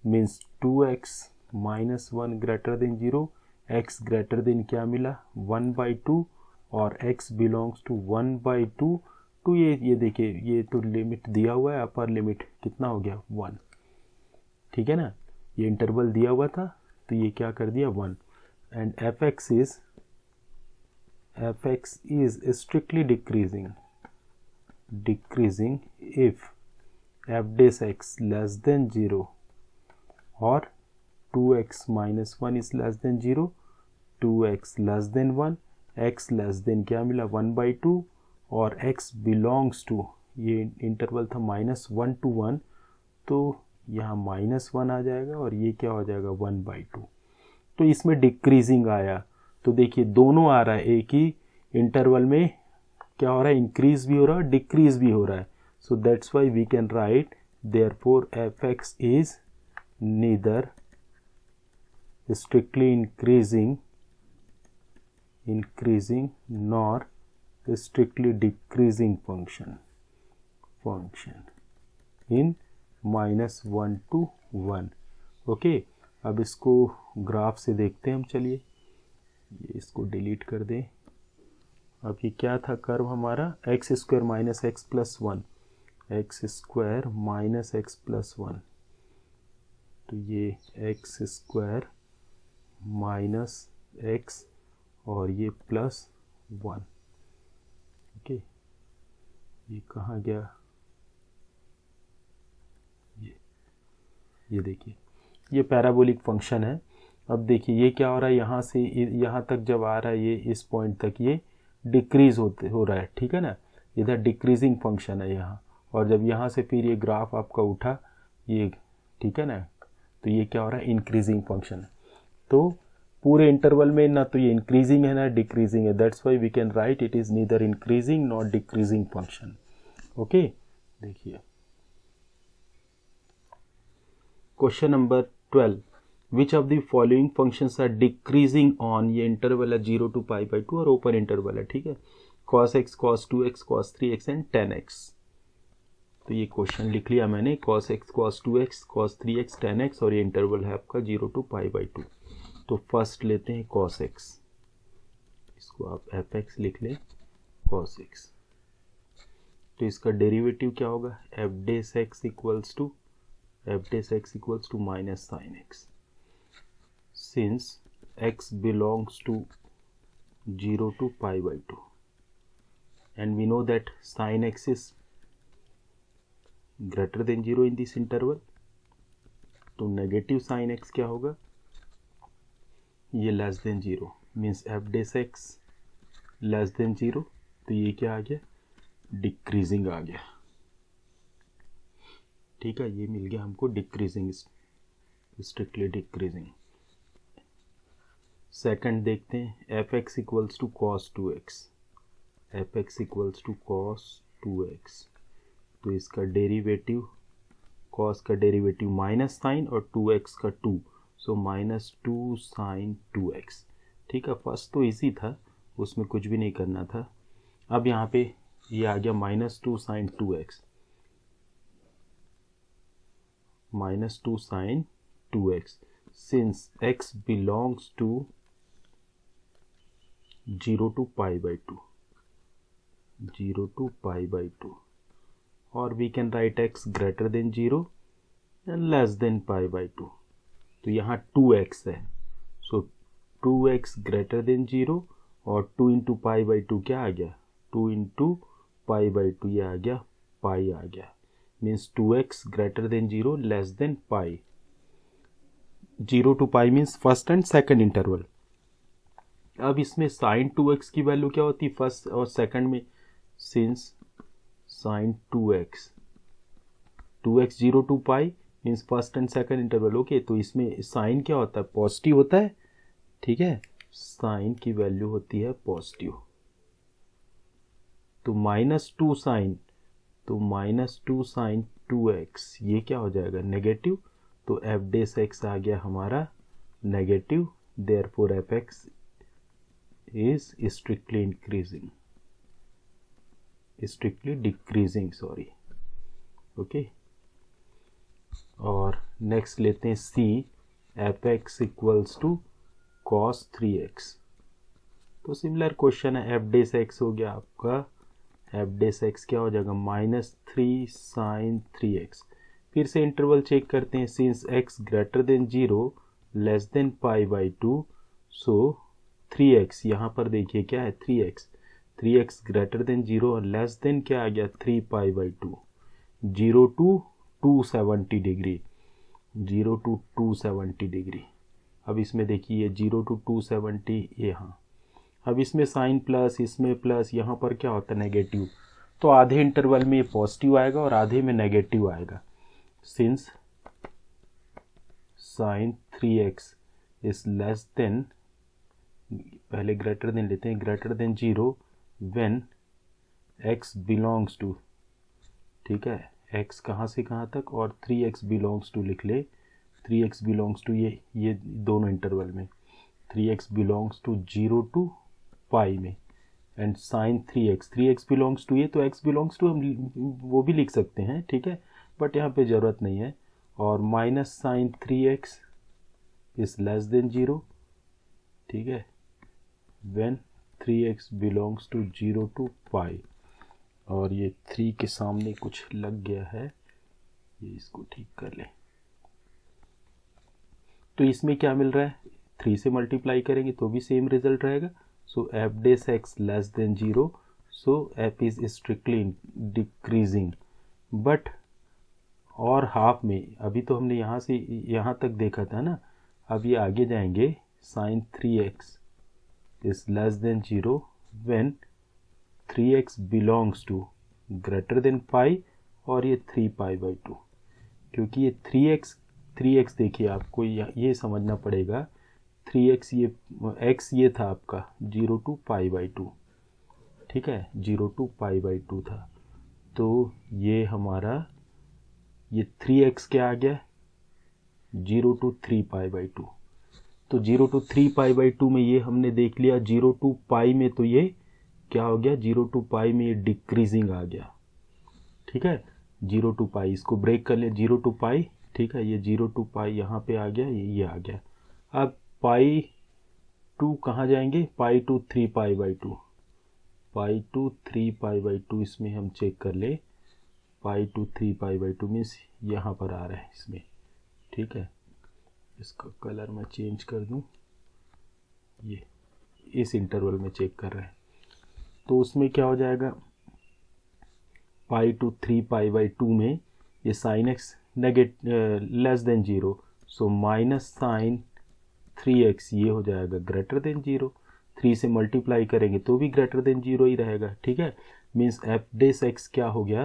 S2: means 2x minus 1 greater than 0. x greater then क्या मिला, 1/2, और x बिलोंग्स टू 1/2. तो ये देखिए, ये तो लिमिट दिया हुआ है, अपर लिमिट कितना हो गया, 1. ठीक है ना, ये इंटरवल दिया हुआ था, तो ये क्या कर दिया, 1. And f(x) is strictly decreasing if f dash x less than 0 और 2x minus 1 is less than 0, 2x less than 1, x less then क्या मिला, 1/2, और x बिलोंग्स टू, ये इंटरवल था -1 to 1, तो यहाँ -1 आ जाएगा और ये क्या हो जाएगा, 1/2. तो इसमें डिक्रीजिंग आया. तो देखिए दोनों आ रहा है, एक ही इंटरवल में क्या हो रहा है, इंक्रीज भी हो रहा है, डिक्रीज भी हो रहा है. So that's why we can write therefore f(x) is neither strictly increasing nor strictly decreasing function in -1 to 1. Okay, अब इसको ग्राफ से देखते हैं हम. चलिए ये इसको डिलीट कर दें. अब ये क्या था कर्व हमारा, x square minus x plus 1, x square minus x plus 1. तो ये x स्क्वायर माइनस x और ये प्लस 1. ओके, ये कहाँ गया, ये देखिए ये पैराबोलिक फंक्शन है. अब देखिए ये क्या हो रहा है, यहाँ से यहाँ तक जब आ रहा है, ये इस पॉइंट तक ये डिक्रीज हो रहा है, ठीक है ना, इधर डिक्रीजिंग फंक्शन है यहाँ, और जब यहाँ से फिर ये ग्राफ आपका उठा ये, ठीक है ना, तो ये क्या हो रहा है, इंक्रीजिंग फंक्शन है। तो पूरे इंटरवल में ना तो ये इंक्रीजिंग है ना डिक्रीजिंग है, that's why we can write it is neither increasing not decreasing function. Okay, देखिए question number 12, which of the following functions are decreasing on, ये इंटरवल है 0 to π/2 और ओपन इंटरवल है, ठीक है, cos x cos 2x cos 3x and tan x। तो ये question लिख लिया मैंने, cos x cos 2x cos 3x tan x, और ये इंटरवल है आपका 0 to π/2। तो फर्स्ट लेते हैं cos x, इसको आप fx लिख लें cos x, तो इसका डेरिवेटिव क्या होगा, f dash x equals to minus sine x, since x belongs to 0 to π/2 and we know that sin x is greater than 0 in this interval, तो negative sin x क्या होगा, ये less than 0 means f dash x less than 0, तो ये क्या आ गया, decreasing आ गया, ठीक है, ये मिल गया हमको डिक्रीजिंग, स्ट्रिक्टली डिक्रीजिंग। सेकंड देखते हैं, f x equals to cos 2x, f x equals to cos 2x, तो इसका डेरिवेटिव, कॉस का डेरिवेटिव माइनस साइन और 2x का 2, सो माइनस 2 साइन 2x, ठीक है। फर्स्ट तो इजी था, उसमें कुछ भी नहीं करना था। अब यहाँ पे ये आ गया minus 2 sine 2x, minus 2 sine 2x, since x belongs to 0 to π/2, 0 to π/2, और we can write x greater than 0 and less than π/2, तो यहाँ 2x है, सो 2x ग्रेटर देन 0, और 2 इंटू π/2 क्या आ गया, 2 इंटू π/2, ये आ गया पाई आ गया, means 2x greater than 0 less than pi, 0 to π means first and second interval. अब इसमें साइन 2x की वैल्यू क्या होती है फर्स्ट और सेकंड में, since sine 2x 0 to π means first and second interval, okay, तो इसमें साइन क्या होता है, पॉजिटिव होता है, ठीक है, साइन की वैल्यू होती है पॉजिटिव, तो माइनस 2 साइन, तो माइनस 2 साइन 2x, ये क्या हो जाएगा, नेगेटिव, तो f डेस x आ गया हमारा negative, therefore fx is strictly increasing, strictly decreasing, sorry, okay. और नेक्स्ट लेते हैं c, fx equals to cos 3x, तो सिमिलर क्वेश्चन है, f डेस x हो गया आपका, f डेस x क्या हो जाएगा, माइनस 3 साइन 3x, फिर से इंटरवल चेक करते हैं, since x greater than 0 less than π/2, so 3x, यहाँ पर देखिए क्या है 3x ग्रेटर देन 0 और लेस देन क्या आ गया 3 π/2, 0 to 270 डिग्री, 0 to 270 डिग्री। अब इसमें देखिए 0 to 270 यहाँ, अब इसमें साइन प्लस, इसमें प्लस, यहाँ पर क्या होता है नेगेटिव, तो आधे इंटरवल में पॉजिटिव आएगा और आधे में नेगेटिव आएगा, since sine 3x is less than, पहले ग्रेटर देन लेते हैं, greater than 0 when x belongs to, ठीक है, x कहाँ से कहाँ तक, और 3x बिलोंग्स टू लिख ले, 3x बिलोंग्स टू ये दोनों इंटरवल में, 3x बिलोंग्स टू 0 to π में, and sign 3x belongs to ये, तो x बिलोंग्स टू हम वो भी लिख सकते हैं, ठीक है, बट यहाँ पे ज़रूरत नहीं है, और minus sine 3x is less than 0, ठीक है, when 3x belongs to 0 to π, और ये 3 के सामने कुछ लग गया है, ये इसको ठीक कर ले, तो इसमें क्या मिल रहा है, 3 से मल्टीप्लाई करेंगे तो भी सेम रिजल्ट रहेगा, so f dash x less than 0, so f is strictly decreasing, but और हाफ में, अभी तो हमने यहाँ से यहाँ तक देखा था ना, अब ये आगे जाएंगे, sine 3x is less than 0 when 3x belongs to greater than pi और ये 3π/2, क्योंकि ये 3x देखिए आपको ये समझना पड़ेगा 3x ये x ये था आपका 0 to π/2, ठीक है, 0 to π/2 था, तो ये हमारा ये 3x क्या आ गया 0 to 3π/2, तो 0 to 3π/2 में ये हमने देख लिया, 0 to पाई में तो ये क्या हो गया 0 to पाई में ये डिक्रीजिंग आ गया, ठीक है, 0 to पाई इसको ब्रेक कर ले 0 to पाई, ठीक है, ये 0 to पाई यहाँ पे आ गया, ये आ गया। अब पाई टू कहाँ जाएंगे, पाई टू 3π/2, पाई टू 3π/2 इसमें हम चेक कर ले, पाई टू 3π/2 मीन्स यहाँ पर आ रहा है इसमें, ठीक है, इसका कलर मैं चेंज कर दूँ, ये इस इंटरवल में चेक कर रहे हैं, तो उसमें क्या हो जाएगा पाई टू 3π/2 में ये sine x less than 0, so minus sine 3x ये हो जाएगा ग्रेटर देन 0, 3 से मल्टीप्लाई करेंगे तो भी ग्रेटर देन 0 ही रहेगा, ठीक है, मीन्स एफ डेस एक्स क्या हो गया,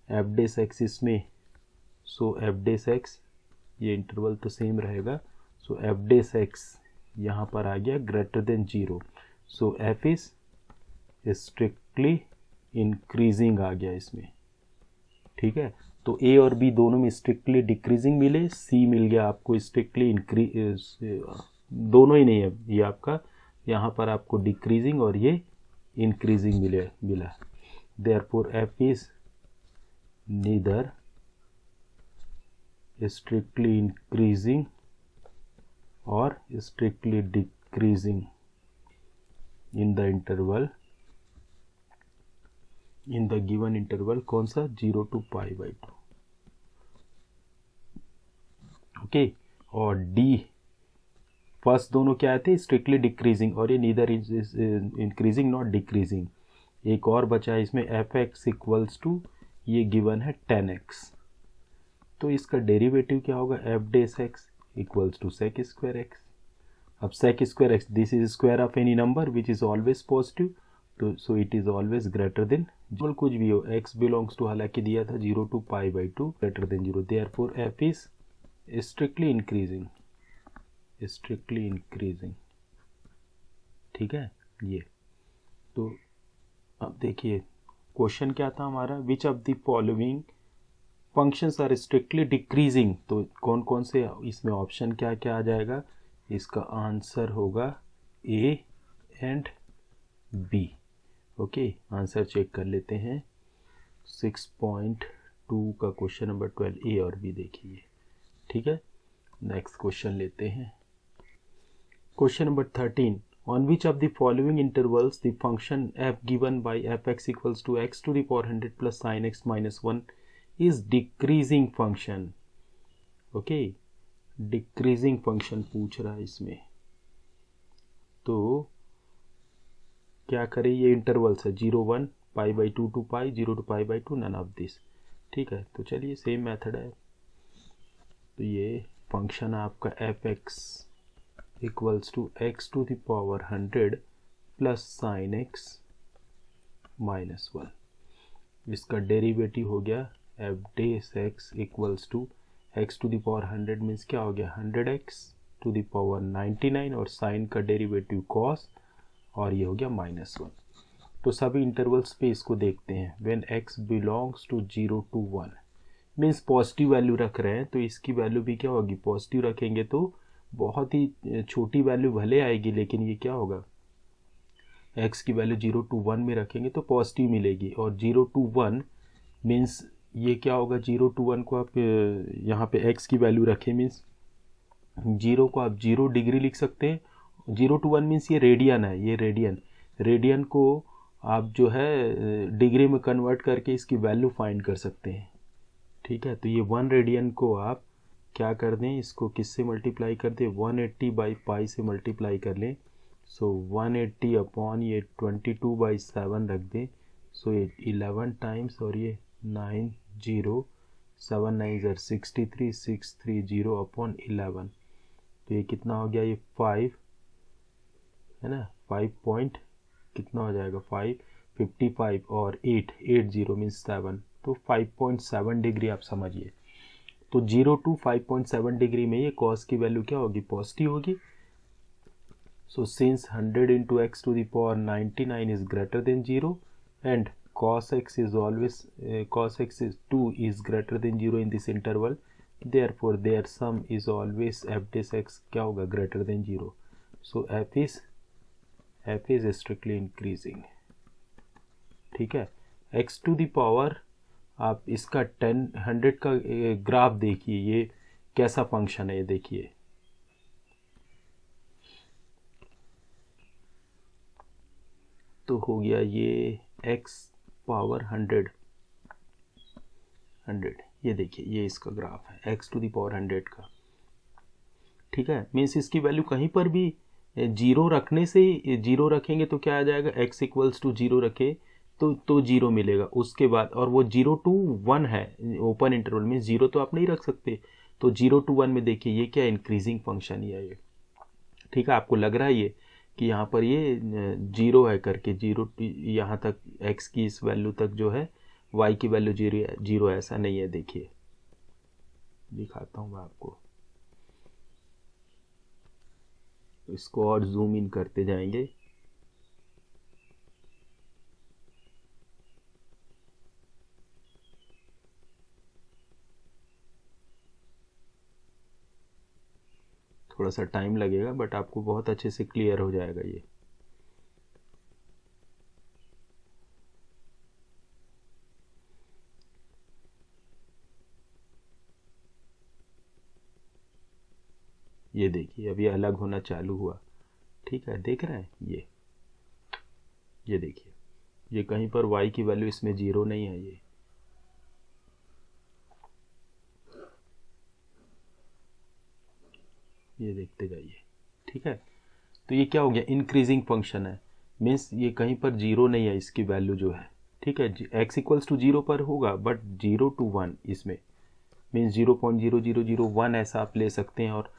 S2: एफ डेस एक्स इसमें, सो एफ डेस एक्स ये इंटरवल तो सेम रहेगा, सो एफ डेस एक्स यहाँ पर आ गया greater than 0, so f is strictly increasing आ गया इसमें, ठीक है, तो ए और बी दोनों में स्ट्रिक्टली डिक्रीजिंग मिले, सी मिल गया आपको स्ट्रिक्टली इंक्रीज, दोनों ही नहीं है ये आपका, यहाँ पर आपको डिक्रीजिंग और ये इंक्रीजिंग मिला, therefore f is neither strictly increasing और strictly decreasing in the interval, in the given interval, कौन सा 0 to π/2, ओके, और डी फर्स्ट दोनों क्या थे स्ट्रिक्टली डिक्रीजिंग और ये नीदर इंक्रीजिंग नॉट डिक्रीजिंग, एक और बचा है इसमें एफ एक्स इक्वल्स टू ये गिवन है 10x, तो इसका डेरिवेटिव क्या होगा f dash x equals to sec square x, अब sec square x this is square of any number which is always positive, तो so it is always greater than, जो कुछ भी हो x बिलोंग्स टू हालांकि दिया था 0 to π/2 greater than 0, therefore f is strictly increasing, strictly increasing, ठीक है, ये तो अब देखिए क्वेश्चन क्या था हमारा, which of the following functions are strictly decreasing, तो कौन कौन से इसमें ऑप्शन क्या क्या आ जाएगा, इसका आंसर होगा A and B, okay, answer check कर लेते हैं 6.2 का क्वेश्चन नंबर 12 ए और बी देखिए, ठीक है, नेक्स्ट क्वेश्चन लेते हैं, question number 13, on which of the following intervals the function f given by fx equals to x to the power 100 plus sin x minus 1 is decreasing function, okay, decreasing function पूछ रहा है इसमें, तो क्या करें, ये इंटरवल्स है 0 1 π/2 to π, 0 to π/2 none of this, ठीक है, तो चलिए सेम मेथड है, तो ये फंक्शन आपका f x equals to x to the power 100 plus sine x minus 1, इसका डेरिवेटिव हो गया f dash x equals to x to the power 100 means क्या हो गया 100x टू द पावर 99 और साइन का डेरिवेटिव कॉस और ये हो गया -1, तो सभी इंटरवल्स पे इसको देखते हैं, when x belongs to 0 to 1 means positive value रख रहे हैं, तो इसकी वैल्यू भी क्या होगी पॉजिटिव रखेंगे तो बहुत ही छोटी वैल्यू भले आएगी, लेकिन ये क्या होगा x की वैल्यू 0 to 1 में रखेंगे तो पॉजिटिव मिलेगी, और 0 to 1 मीन्स ये क्या होगा 0 to 1 को आप यहाँ पे x की वैल्यू रखें मीन्स 0 को आप 0 डिग्री लिख सकते हैं, 0 to 1 मीन्स ये रेडियन है, ये रेडियन को आप जो है डिग्री में कन्वर्ट करके इसकी वैल्यू फाइंड कर सकते हैं, ठीक है, तो ये 1 रेडियन को आप क्या कर दें, इसको किससे मल्टीप्लाई कर दें 180/π से मल्टीप्लाई कर लें, सो 180 अपॉन ये 22/7 रख दें, सो ये 11 टाइम्स और ये 90 7 9 63 630 अपॉन 11, तो ये कितना हो गया, ये 5 है ना, 5 पॉइंट कितना हो जाएगा 5, 55 और 8 80 मीन्स 7, तो 5.7 डिग्री आप समझिए। तो 0 to 5.7 डिग्री में ये cos की वैल्यू क्या होगी, पॉजिटिव होगी। So since 100 into x to the power 99 is greater than 0 and cos x is always cos x is 2 is greater than 0 in this interval, therefore their sum is always f dash x क्या होगा, greater than 0. So f is strictly increasing. ठीक है, x to the power आप इसका 100 का graph देखिए, ये कैसा फंक्शन है, ये देखिए। तो हो गया ये x पावर 100, ये देखिए, ये इसका ग्राफ है x टू दी पावर 100 का। ठीक है, मीन्स इसकी वैल्यू कहीं पर भी जीरो रखने से, जीरो रखेंगे तो क्या आ जाएगा, x इक्वल्स टू जीरो रखे तो जीरो मिलेगा। उसके बाद, और वो 0 to 1 है ओपन इंटरवल में, जीरो तो आप नहीं रख सकते। तो 0 to 1 में देखिए ये क्या इंक्रीजिंग फंक्शन ही है ये। ठीक है, आपको लग रहा है ये कि यहाँ पर ये जीरो है करके, जीरो यहाँ तक x की इस वैल्यू तक जो है y की वैल्यू जीरो, ऐसा नहीं है। देखिए दिखाता हूँ मैं आपको, इसको और जूम इन करते जाएंगे। थोड़ा सा टाइम लगेगा बट आपको बहुत अच्छे से क्लियर हो जाएगा ये। ये देखिए अभी अलग होना चालू हुआ। ठीक है, देख रहे हैं ये देखिए, ये कहीं पर y की वैल्यू इसमें जीरो नहीं है। ये देखते जाइए। ठीक है, तो ये क्या हो गया, इंक्रीजिंग फंक्शन है, मीन्स ये कहीं पर जीरो नहीं है इसकी वैल्यू जो है। ठीक है, x इक्वल्स टू जीरो पर होगा, बट 0 to 1 इसमें मीन्स 0.0001 ऐसा आप ले सकते हैं, और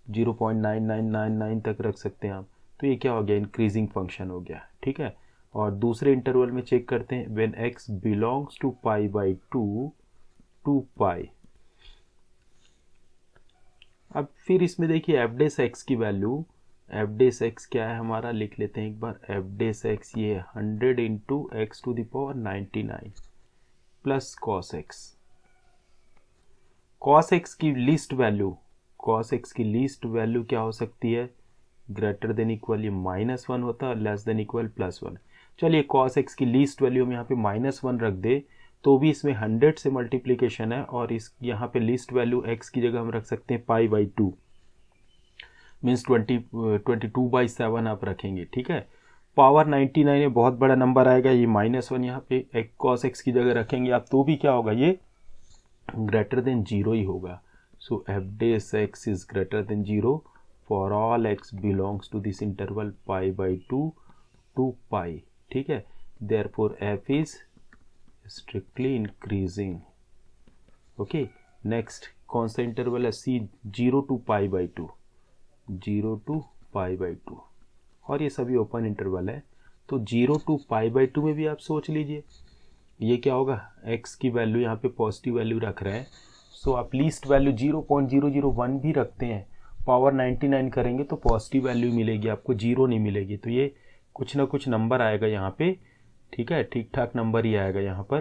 S2: 0.9999 तक रख सकते हैं आप। तो ये क्या हो गया, इंक्रीजिंग फंक्शन हो गया। ठीक है, और दूसरे इंटरवल में चेक करते हैं, when x belongs to pi by 2 to pi. अब फिर इसमें देखिए एफ डेस एक्स की वैल्यू, एफ डेस एक्स क्या है हमारा, लिख लेते हैं एक बार। एफ डेस एक्स ये 100 into x to the power 99 plus cos x. Cos x की लीस्ट वैल्यू, कॉस एक्स की लीस्ट वैल्यू क्या हो सकती है, ग्रेटर देन इक्वल, ये -1 होता है, लेस देन इक्वल +1। चलिए कॉस एक्स की लीस्ट वैल्यू हम यहाँ पे -1 रख दे तो भी इसमें 100 से मल्टीप्लीकेशन है, और इस यहाँ पे लीस्ट वैल्यू x की जगह हम रख सकते हैं पाई बाई 2 मीन्स 22/7 आप रखेंगे। ठीक है, पावर 99 में बहुत बड़ा नंबर आएगा, ये -1 यहाँ पे एक कॉस एक्स की जगह रखेंगे आप तो भी क्या होगा, ये ग्रेटर देन 0 ही होगा। So f dash x is greater than 0 for all x belongs to this interval pi by 2 to pi. ठीक है, therefore f is strictly increasing. Okay, next कौन सा इंटरवल है, C 0 to pi by 2, 0 to pi by 2, और ये सभी open interval है। तो 0 to पाई बाई 2 में भी आप सोच लीजिए ये क्या होगा, x की वैल्यू यहाँ पे पॉजिटिव वैल्यू रख रहे हैं, सो आप लीस्ट वैल्यू 0.001 भी रखते हैं, पावर 99 करेंगे तो पॉजिटिव वैल्यू मिलेगी आपको, जीरो नहीं मिलेगी। तो ये कुछ ना कुछ नंबर आएगा यहाँ पे। ठीक है, ठीक ठाक नंबर ही आएगा यहाँ पर,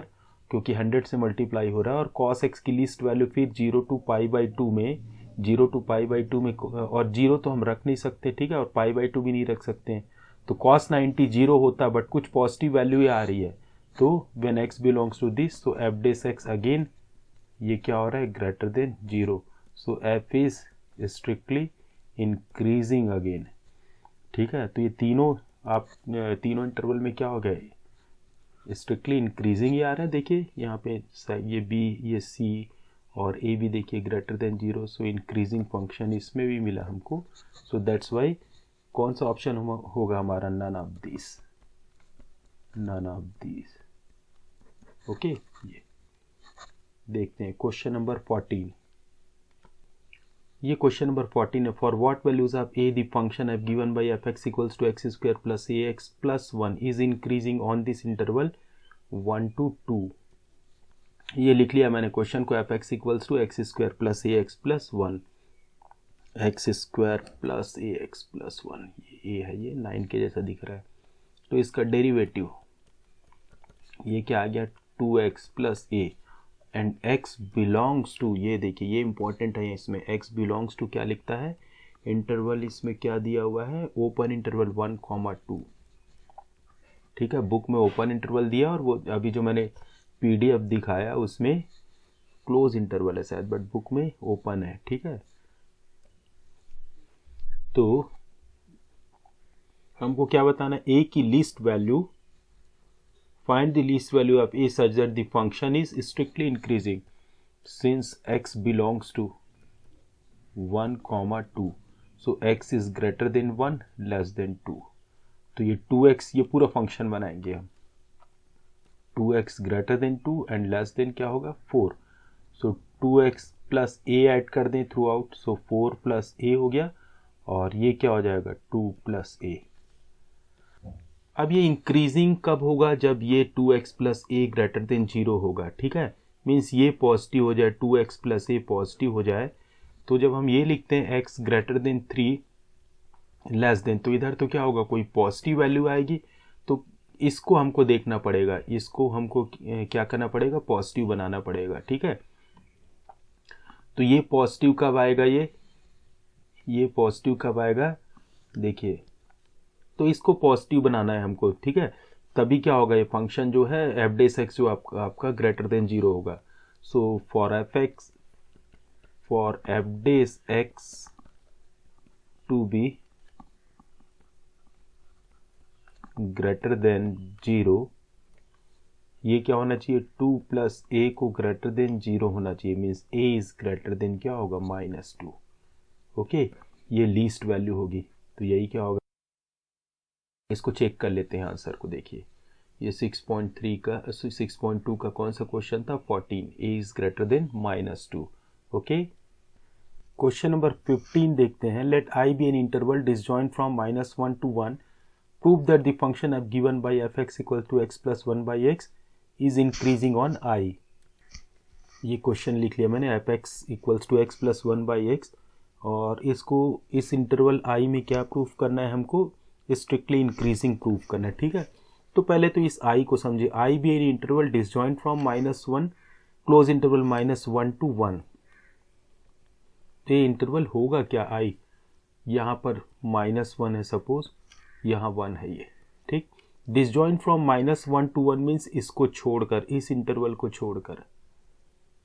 S2: क्योंकि 100 से मल्टीप्लाई हो रहा है। और cos x की लीस्ट वैल्यू फिर 0 to पाई बाई 2 में, 0 to पाई बाई 2 में, और 0 तो हम रख नहीं सकते। ठीक है, और पाई बाई 2 भी नहीं रख सकते हैं, तो cos 90 0 होता, बट कुछ पॉजिटिव वैल्यू ही आ रही है। तो when x belongs to this, तो एफ डेस एक्स अगेन ये क्या हो रहा है, greater than 0, so f is strictly increasing again. ठीक है, तो ये तीनों आप तीनों इंटरवल में क्या हो गए, स्ट्रिक्टली इंक्रीजिंग ही आ रहा है। देखिए यहाँ पे ये बी, ये सी और ए भी देखिए ग्रेटर देन 0, सो इंक्रीजिंग फंक्शन इसमें भी मिला हमको। सो दैट्स वाई कौन सा ऑप्शन होगा हमारा, none of this, none of this. Okay, ये देखते हैं क्वेश्चन नंबर 14। ये क्वेश्चन नंबर 14 है. For what values of a the function f given by f x equals to x square plus a x plus 1 is increasing on this interval 1 to 2. ये लिख लिया मैंने question को. F x equals to x square plus a x plus 1, x square plus a x plus 1. ये है, ये 9 के जैसा दिख रहा है. तो इसका डेरिवेटिव ये क्या आ गया 2x plus a and x belongs to, ये देखिए ये इंपॉर्टेंट है. इसमें x बिलोंग्स टू क्या लिखता है, इंटरवल इसमें क्या दिया हुआ है, ओपन इंटरवल 1, 2. ठीक है, बुक में ओपन इंटरवल दिया और वो अभी जो मैंने पीडीएफ दिखाया उसमें क्लोज इंटरवल है शायद, बट बुक में ओपन है. ठीक है, तो हमको क्या बताना है, a की least value, find the least value of a such that the function is strictly increasing since x belongs to 1, 2. So x is greater than 1 less than 2. तो ये 2x, ये पूरा फंक्शन बनाएंगे हम. 2x greater than 2 and less than क्या होगा 4. So 2x plus a add कर दें through out, so 4 plus a हो गया और ये क्या हो जाएगा 2 plus a. अब ये इंक्रीजिंग कब होगा, जब ये 2x प्लस ए ग्रेटर देन 0 होगा. ठीक है, मीन्स ये पॉजिटिव हो जाए, 2x प्लस ए पॉजिटिव हो जाए. तो जब हम ये लिखते हैं x greater then 3 less than, तो इधर तो क्या होगा, कोई पॉजिटिव वैल्यू आएगी. तो इसको हमको देखना पड़ेगा, इसको हमको क्या करना पड़ेगा, पॉजिटिव बनाना पड़ेगा. ठीक है, तो ये पॉजिटिव कब आएगा, ये पॉजिटिव कब आएगा, देखिए, तो इसको पॉजिटिव बनाना है हमको. ठीक है, तभी क्या होगा, ये फंक्शन जो है एफ डेस एक्स जो आपका ग्रेटर देन 0 होगा. So for f dash x to be greater than 0, ये क्या होना चाहिए, 2 प्लस ए को ग्रेटर देन 0 होना चाहिए. Means A is greater then क्या होगा -2. ओके, ये लीस्ट वैल्यू होगी. तो यही क्या होगा, इसको चेक कर लेते हैं आंसर को. देखिए ये 6.2 का कौन सा क्वेश्चन था, 14. A is greater than -2. Okay, question number 15 देखते हैं. Let I be an interval disjoint from -1 to 1. Prove that the function f given by f x equal to x plus 1 by x is increasing on I. ये question लिख लिया मैंने, f x equals to x plus 1 by x, और इसको इस interval आई में क्या proof करना है, हमको स्ट्रिक्टली इंक्रीजिंग प्रूफ करना है. ठीक है, तो पहले तो इस आई को समझिए. I be an interval disjoint from -1 close interval -1 to 1. तो ये इंटरवल होगा क्या, आई यहाँ पर -1 है सपोज, यहाँ 1 है ये. ठीक, डिसजॉइंट फ्रॉम -1 to 1 मीन्स इसको छोड़कर, इस इंटरवल को छोड़कर.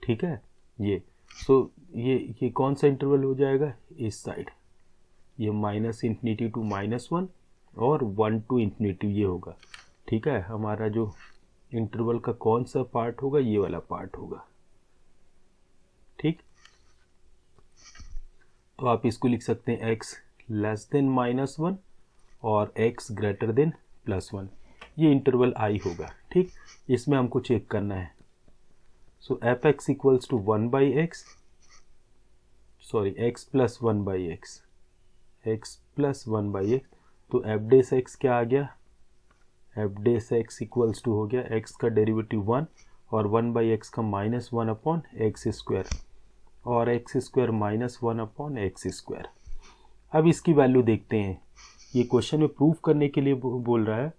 S2: ठीक है, ये सो ये कौन सा इंटरवल हो जाएगा, इस साइड, ये -∞ to -1 और 1 to ∞ ये होगा. ठीक है, हमारा जो इंटरवल का कौन सा पार्ट होगा, ये वाला पार्ट होगा. ठीक, तो आप इसको लिख सकते हैं x लेस देन -1 और x ग्रेटर देन +1. ये इंटरवल आई होगा. ठीक, इसमें हमको चेक करना है. So f x equals to 1 by x, sorry x plus 1 by x, x plus 1 by x. तो एफ डेस एक्स क्या आ गया, f dash x equals to हो गया x का डेरिवेटिव 1 और 1 बाई एक्स का -1 अपॉन एक्स स्क्वायर और x square -1 upon x square. अब इसकी वैल्यू देखते हैं. ये क्वेश्चन में प्रूफ करने के लिए बोल रहा है.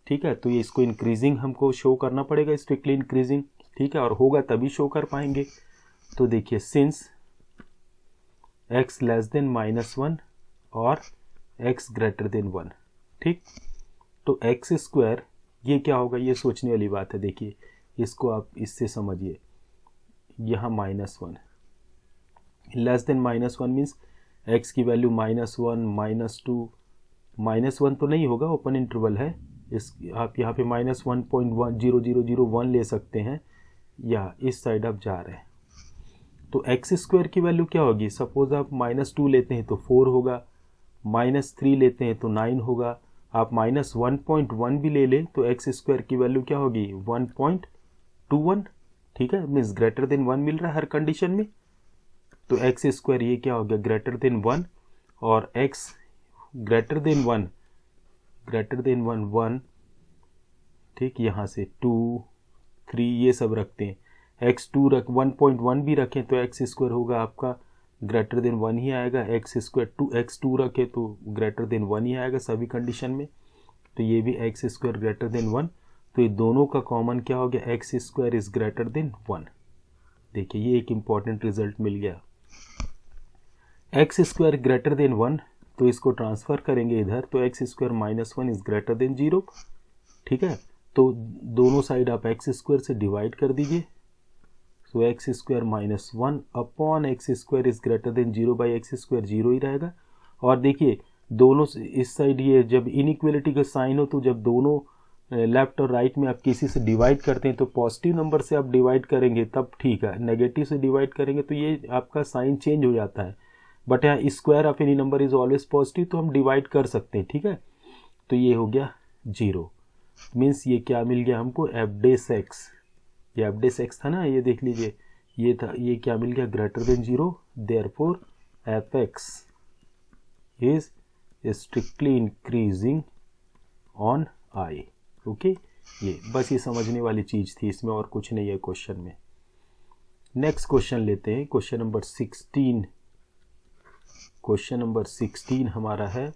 S2: ठीक है, तो ये इसको इंक्रीजिंग हमको शो करना पड़ेगा, स्ट्रिक्टली इंक्रीजिंग. ठीक है, और होगा तभी शो कर पाएंगे. तो देखिए सिंस x लेस देन -1 और x ग्रेटर देन 1. ठीक, तो एक्स स्क्वायर ये क्या होगा, ये सोचने वाली बात है. देखिए इसको आप इससे समझिए, यहाँ -1 लेस देन -1 मीन्स x की वैल्यू -1 -2 -1 तो नहीं होगा, ओपन इंटरवल है. इस आप यहाँ पे -1.10001 ले सकते हैं, या इस साइड आप जा रहे हैं. तो एक्स स्क्वायर की वैल्यू क्या होगी, सपोज आप -2 लेते हैं तो 4 होगा, -3 लेते हैं तो 9 होगा. आप -1.1 भी ले लें तो एक्स स्क्वायर की वैल्यू क्या होगी 1.21. ठीक है, मीन्स ग्रेटर देन 1 मिल रहा है हर कंडीशन में. तो एक्स स्क्वायर ये क्या हो गया ग्रेटर देन 1 और एक्स ग्रेटर देन 1 ठीक, यहाँ से 2 3 ये सब रखते हैं, एक्स 2 रख 1.1 भी रखें तो एक्स स्क्वायर होगा आपका ग्रेटर देन 1 ही आएगा, एक्स स्क्वायर 2x2 रखे तो ग्रेटर देन 1 ही आएगा सभी कंडीशन में। तो ये भी एक्स स्क्वायर ग्रेटर देन 1, तो ये दोनों का कॉमन क्या हो गया x square is greater than 1। देखिए ये एक इम्पॉर्टेंट रिजल्ट मिल गया, एक्स स्क्वायर ग्रेटर देन 1, तो इसको ट्रांसफर करेंगे इधर तो x square minus 1 is greater than 0। ठीक है, तो दोनों साइड आप एक्स स्क्वायर से डिवाइड कर दीजिए, so x square minus 1 upon x square is greater than 0 by x square 0 ही रहेगा। और देखिए दोनों इस साइड ये जब इनइक्वलिटी का साइन हो तो जब दोनों लेफ्ट और राइट में आप किसी से डिवाइड करते हैं तो पॉजिटिव नंबर से आप डिवाइड करेंगे तब ठीक है, नेगेटिव से डिवाइड करेंगे तो ये आपका साइन चेंज हो जाता है। बट यहाँ square of any number is always positive तो हम डिवाइड कर सकते हैं। ठीक है, तो ये हो गया 0, मीन्स ये क्या मिल गया हमको एफ डेस एक्स, ये एफ डेस एक्स था ना, ये देख लीजिए ये था, ये क्या मिल गया greater than 0, therefore F x is strictly increasing on I. Okay, ये बस ये समझने वाली चीज थी, इसमें और कुछ नहीं है क्वेश्चन में। नेक्स्ट क्वेश्चन लेते हैं, क्वेश्चन नंबर 16। क्वेश्चन नंबर 16 हमारा है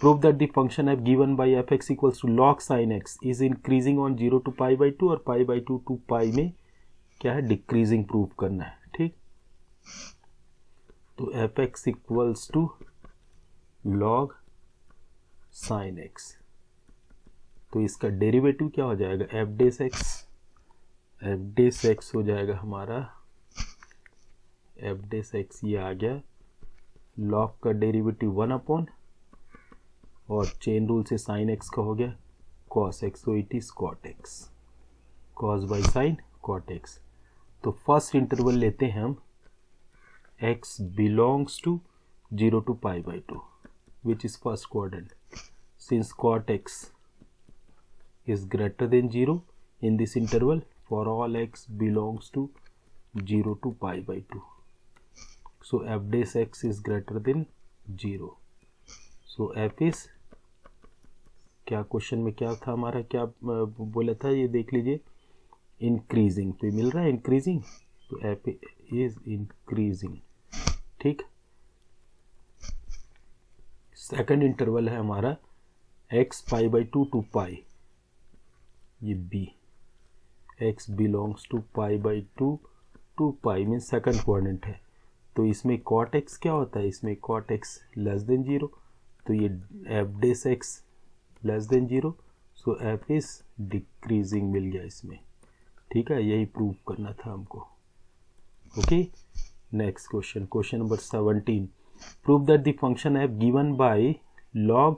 S2: prove that the function f given by f x equals to log sin x is increasing on 0 to π/2 और π/2 to π में क्या है डिक्रीजिंग प्रूव करना है। ठीक, तो f x equals to log sin x, तो इसका डेरिवेटिव क्या हो जाएगा एफ डेस एक्स हो जाएगा हमारा एफ डेस एक्स, ये आ गया log का डेरिवेटिव 1 अपॉन और चेन रूल से साइन एक्स का हो गया cos x, so it is cot x, cos by sin cot x। तो फर्स्ट इंटरवल लेते हैं हम x belongs to 0 to π/2 which is first quadrant, since cot x is greater than 0 in this interval for all x belongs to 0 to π/2, so f dash x is greater than 0, so f is क्या question में क्या था हमारा, क्या बोला था ये देख लीजिए इंक्रीजिंग, तो ये मिल रहा है इंक्रीजिंग, तो एफ इज इंक्रीजिंग। ठीक, सेकंड इंटरवल है हमारा x π/2 to π, ये b x belongs to π/2 to π mean second quadrant है, तो इसमें cot x क्या होता है, इसमें cot x लेस देन 0, तो ये f dash x less than 0, so f is decreasing मिल गया इसमें। ठीक है, यही प्रूव करना था हमको। Okay, next question, question number 17 prove that the function f गिवन by log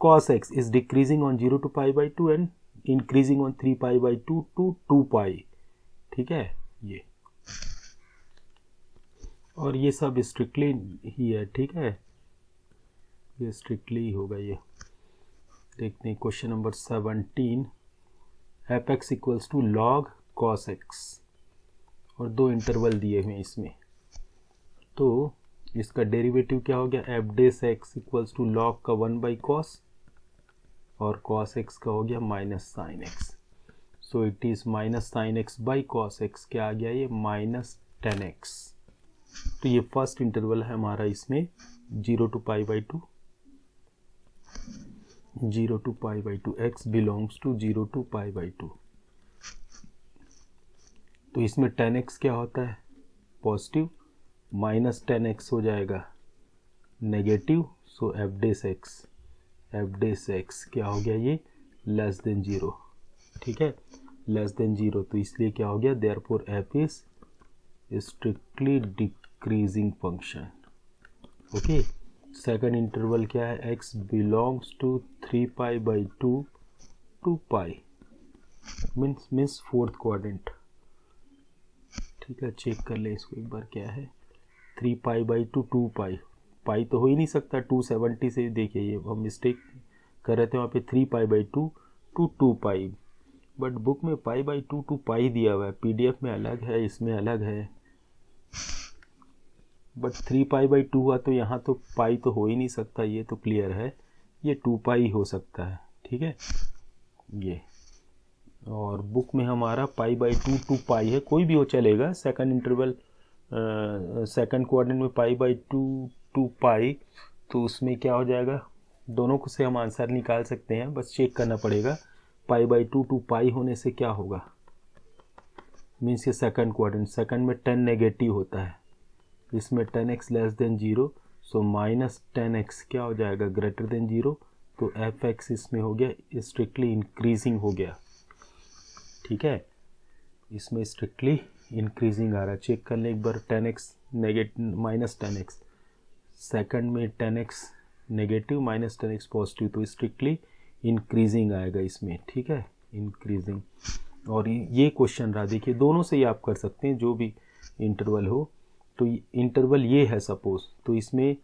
S2: cos x is decreasing on 0 to π/2 and increasing on 3π/2 to 2π। ठीक है, ये और ये सब स्ट्रिक्टली ही है। ठीक है, ये स्ट्रिक्टली ही होगा। ये देखते हैं question number 17, f x equals to log cos x और दो इंटरवल दिए हुए हैं इसमें, तो इसका डेरिवेटिव क्या हो गया f dash x equals to log का 1/cos और cos x का हो गया minus sine x, so it is minus sine x by cos x, क्या आ गया ये माइनस 10x। तो ये फर्स्ट इंटरवल है हमारा इसमें 0 to π/2, 0 to π/2, x belongs to 0 to π/2, तो इसमें 10x क्या होता है पॉजिटिव, माइनस 10x हो जाएगा नेगेटिव, सो एफ डेस एक्स क्या हो गया ये लेस देन 0। ठीक है, लेस देन 0, तो इसलिए क्या हो गया therefore f is strictly decreasing function. Okay, second interval क्या है x belongs to 3π/2 to π means fourth quadrant. ठीक है, चेक कर ले इसको एक बार क्या है 3π/2 2π, पाई तो हो ही नहीं सकता 270 से, देखिए ये हम मिस्टेक कर रहे थे वहाँ पे 3π/2 to 2π, बट बुक में π/2 to π दिया हुआ है, PDF में अलग है, इसमें अलग है। बट 3π/2 हुआ तो यहाँ तो पाई तो हो ही नहीं सकता, ये तो क्लियर है, ये 2π हो सकता है, ठीक है ये। और बुक में हमारा π/2 2π है, कोई भी हो चलेगा, सेकंड इंटरवल सेकंड क्वाड्रेंट में π/2 2π, तो उसमें क्या हो जाएगा, दोनों को से हम आंसर निकाल सकते हैं, बस चेक करना पड़ेगा π/2 2π होने से क्या होगा, मीन्स ये सेकंड क्वाड्रेंट, सेकंड में 10 नेगेटिव होता है, इसमें 10x less than 0, so minus 10x क्या हो जाएगा, ग्रेटर देन 0, तो fx इसमें हो गया स्ट्रिक्टली इंक्रीजिंग हो गया, ठीक है, इसमें स्ट्रिक्टली इंक्रीजिंग आ रहा है। चेक कर लें एक बार, 10x negative minus 10x, second में 10x negative minus 10x positive, तो स्ट्रिक्टली इंक्रीजिंग आएगा इसमें, ठीक है, इंक्रीजिंग। और ये क्वेश्चन रहा, देखिए दोनों से ही आप कर सकते हैं, जो भी इंटरवल हो, तो इंटरवल ये है सपोज, तो इसमें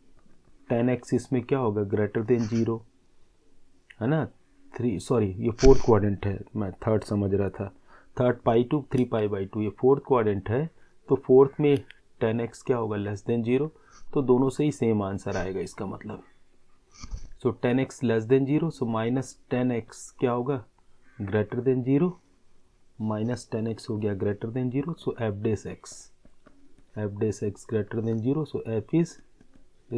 S2: 10x इसमें क्या होगा, ग्रेटर देन 0 है ना, 3 सॉरी ये फोर्थ क्वाड्रेंट है, मैं थर्ड समझ रहा था, थर्ड π/2 3π/2, ये फोर्थ क्वाड्रेंट है, तो फोर्थ में 10x क्या होगा, लेस देन 0, तो दोनों से ही सेम आंसर आएगा इसका मतलब। सो 10x less than 0, so minus 10x क्या होगा, ग्रेटर देन 0, माइनस 10x हो गया greater than 0, so f dash x greater than 0, so f is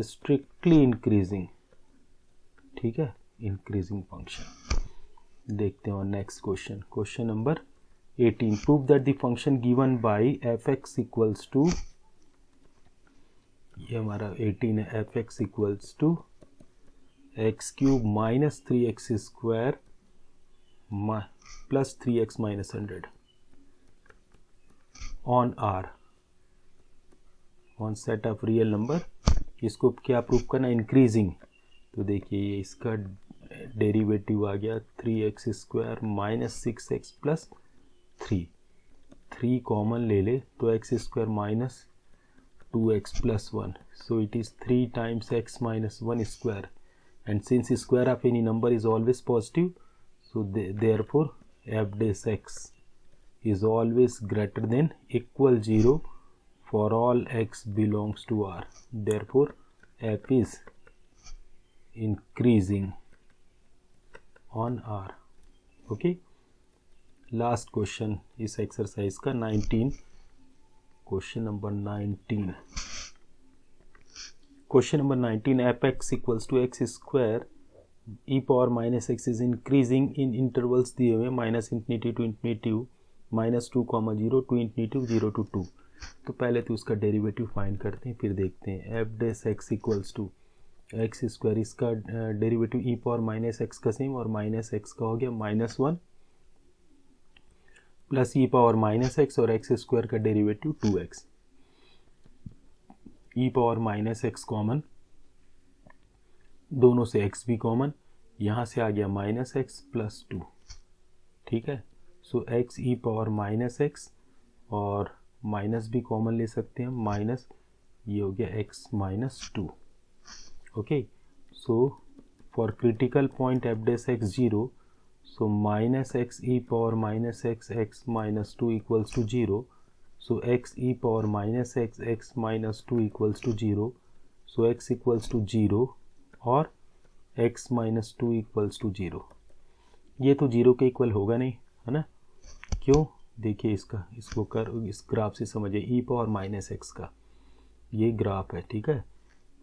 S2: strictly increasing, ठीक है, इंक्रीजिंग फंक्शन। देखते हैं और next question, question number 18, prove that the function given by fx equals to, ये हमारा 18 है, fx equals to x cube minus 3x square plus 3x minus 100 on R on set of real number, इसको क्या prove करना, increasing, तो देखिए ये इसका डेरिवेटिव आ गया 3x square minus 6x plus 3 common ले ले तो x square minus 2x plus 1, so it is 3 times x minus 1 square, and since square of any number is always positive, so therefore f dash x is always greater than equal 0 for all x belongs to R, therefore f is increasing on R, okay। Last question इस exercise का 19, question number 19, question number 19, fx equals to x square e power minus x is increasing in intervals दिए हुए minus infinity to infinity minus 2,0 to infinity 0 to 2, तो पहले तो उसका derivative find करते हैं, फिर देखते हैं f dash x equals to x square, इसका derivative e power minus x का सेम और माइनस एक्स का हो गया -1 plus e power minus x और एक्स स्क्वायर का derivative 2x, e power minus x common, दोनों से x भी कॉमन, यहाँ से आ गया माइनस एक्स प्लस 2, ठीक है, सो x ई पावर माइनस एक्स और माइनस भी कॉमन ले सकते हैं, माइनस ये हो गया x minus 2, okay. So for critical point f dash x 0, so minus x e power minus x x minus 2 equals to 0, so x e power minus x x minus 2 equals to 0, so x equals to 0 और x minus 2 equals to 0, ये तो 0 के equal होगा नहीं, है ना, क्यों, देखिए इसको कर इस ग्राफ से समझिए, e पावर माइनस एक्स का ये ग्राफ है, ठीक है,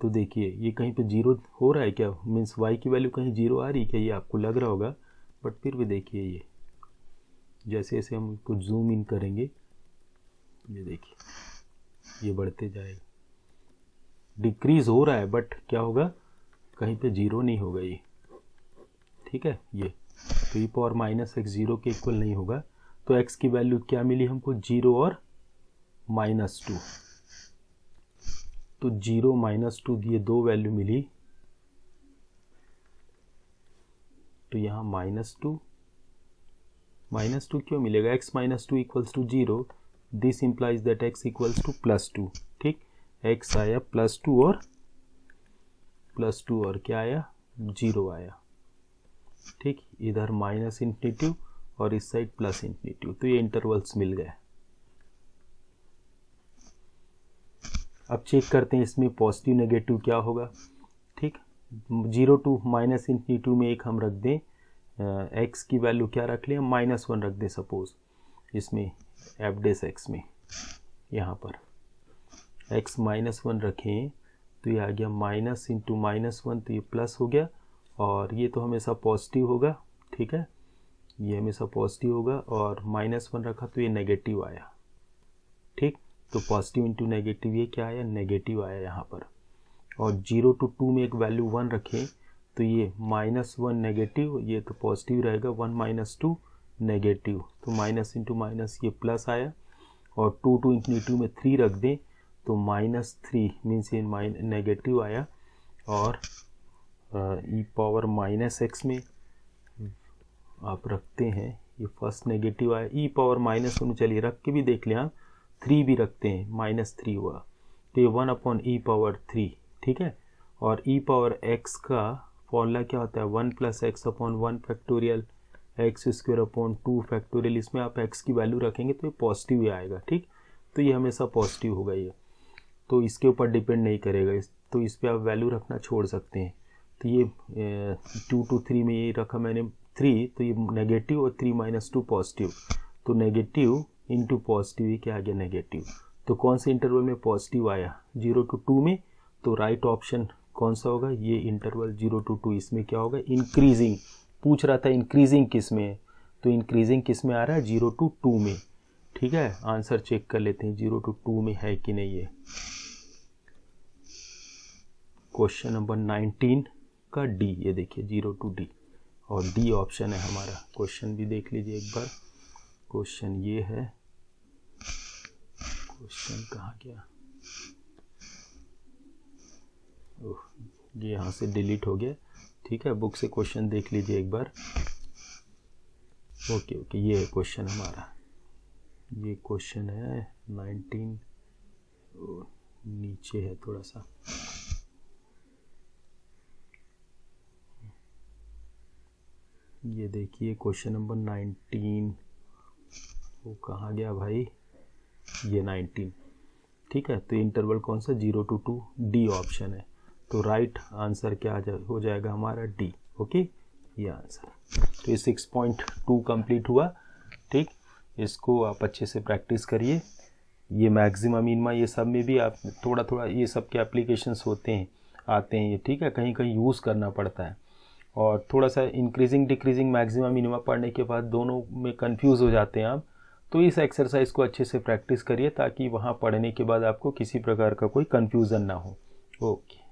S2: तो देखिए ये कहीं पे 0 हो रहा है क्या, मीन्स y की वैल्यू कहीं 0 आ रही है क्या, ये आपको लग रहा होगा, बट फिर भी देखिए ये जैसे जैसे हम इसको जूम इन करेंगे, ये देखिए ये बढ़ते जाएगा, डिक्रीज हो रहा है, बट क्या होगा, कहीं पे 0 नहीं होगा ये, ठीक है, ये तो ई पावर माइनस एक्स 0 के इक्वल नहीं होगा, तो x की वैल्यू क्या मिली हमको, 0 और -2, तो 0 -2 ये दो वैल्यू मिली, तो यहाँ -2 क्यों मिलेगा, x -2 equals to 0, this implies that x equals to +2, ठीक, x आया +2 और क्या आया, 0 आया, ठीक, इधर माइनस इन्फिनिटी और इस साइड प्लस इन्फिनिटी, तो ये इंटरवल्स मिल गए। अब चेक करते हैं इसमें पॉजिटिव नेगेटिव क्या होगा। ठीक, 0 to -∞ में एक हम रख दें, x की वैल्यू क्या रख लें, -1 रख दें सपोज इसमें f डैश x में, यहाँ पर x -1 रखें तो ये आ गया माइनस इंटू -1, तो ये प्लस हो गया, और ये तो हमेशा पॉजिटिव होगा। ठीक है, ये हमेशा पॉजिटिव होगा, और -1 रखा तो ये नेगेटिव आया। ठीक, तो पॉजिटिव इंटू नेगेटिव ये क्या आया, नेगेटिव आया यहाँ पर। और 0 to 2 में एक वैल्यू 1 रखें तो ये -1 नेगेटिव, ये तो पॉजिटिव रहेगा, 1 - 2 नेगेटिव, तो माइनस इंटू माइनस ये प्लस आया। और 2 to ∞ में 3 रख दें तो -3 मीन्स ये नेगेटिव आया। और e⁻⁻x में आप रखते हैं, ये फर्स्ट नेगेटिव आया, e⁻⁻1 चलिए रख के भी देख लें, आप 3 भी रखते हैं, -3 हुआ, तो ये 1/e⁻3। ठीक है, और e⁻x का फॉर्मूला क्या होता है, 1 + x/1 फैक्टोरियल x² 2 इसमें आप x की वैल्यू रखेंगे तो ये पॉजिटिव ही आएगा। ठीक, तो ये हमेशा पॉजिटिव होगा, ये तो इसके ऊपर डिपेंड नहीं करेगा, तो इस पर आप वैल्यू रखना छोड़ सकते हैं। तो ये 2 to 3 में ये रखा मैंने 3, तो ये नेगेटिव, और 3 - 2 पॉजिटिव, तो नेगेटिव इंटू पॉजिटिव ये क्या आ गया, नेगेटिव। तो कौन से इंटरवल में पॉजिटिव आया, 0 to 2 में, तो राइट ऑप्शन कौन सा होगा, ये इंटरवल 0 to 2, इसमें क्या होगा, इंक्रीजिंग। पूछ रहा था इंक्रीजिंग किस में है, तो इंक्रीजिंग किस में आ रहा है, 0 to 2 में। ठीक है, आंसर चेक कर लेते हैं 0 to 2 में है कि नहीं है। क्वेश्चन नंबर 19 का डी, ये देखिए 0 to D, और डी ऑप्शन है हमारा। क्वेश्चन भी देख लीजिए एक बार, क्वेश्चन ये है, क्वेश्चन कहाँ गया, ये यहाँ से डिलीट हो गया। ठीक है, बुक से क्वेश्चन देख लीजिए एक बार। ओके, ये है क्वेश्चन हमारा, ये क्वेश्चन है 19, नीचे है थोड़ा सा, ये देखिए क्वेश्चन नंबर 19, वो कहाँ गया भाई, ये 19। ठीक है, तो इंटरवल कौन सा, 0 to 2, डी ऑप्शन है। तो राइट आंसर क्या हो जाएगा हमारा, डी। ओके, ये आंसर। तो ये 6.2 कंप्लीट हुआ। ठीक, इसको आप अच्छे से प्रैक्टिस करिए। ये मैक्सिमा मिनिमा ये सब में भी आप थोड़ा थोड़ा ये सब के एप्लीकेशंस होते हैं, आते हैं ये। ठीक है, कहीं कहीं यूज़ करना पड़ता है, और थोड़ा सा इंक्रीजिंग डिक्रीजिंग मैक्सिमा मिनिमा पढ़ने के बाद दोनों में कंफ्यूज हो जाते हैं आप। तो इस एक्सरसाइज को अच्छे से प्रैक्टिस करिए ताकि वहाँ पढ़ने के बाद आपको किसी प्रकार का कोई कंफ्यूजन ना हो। ओके।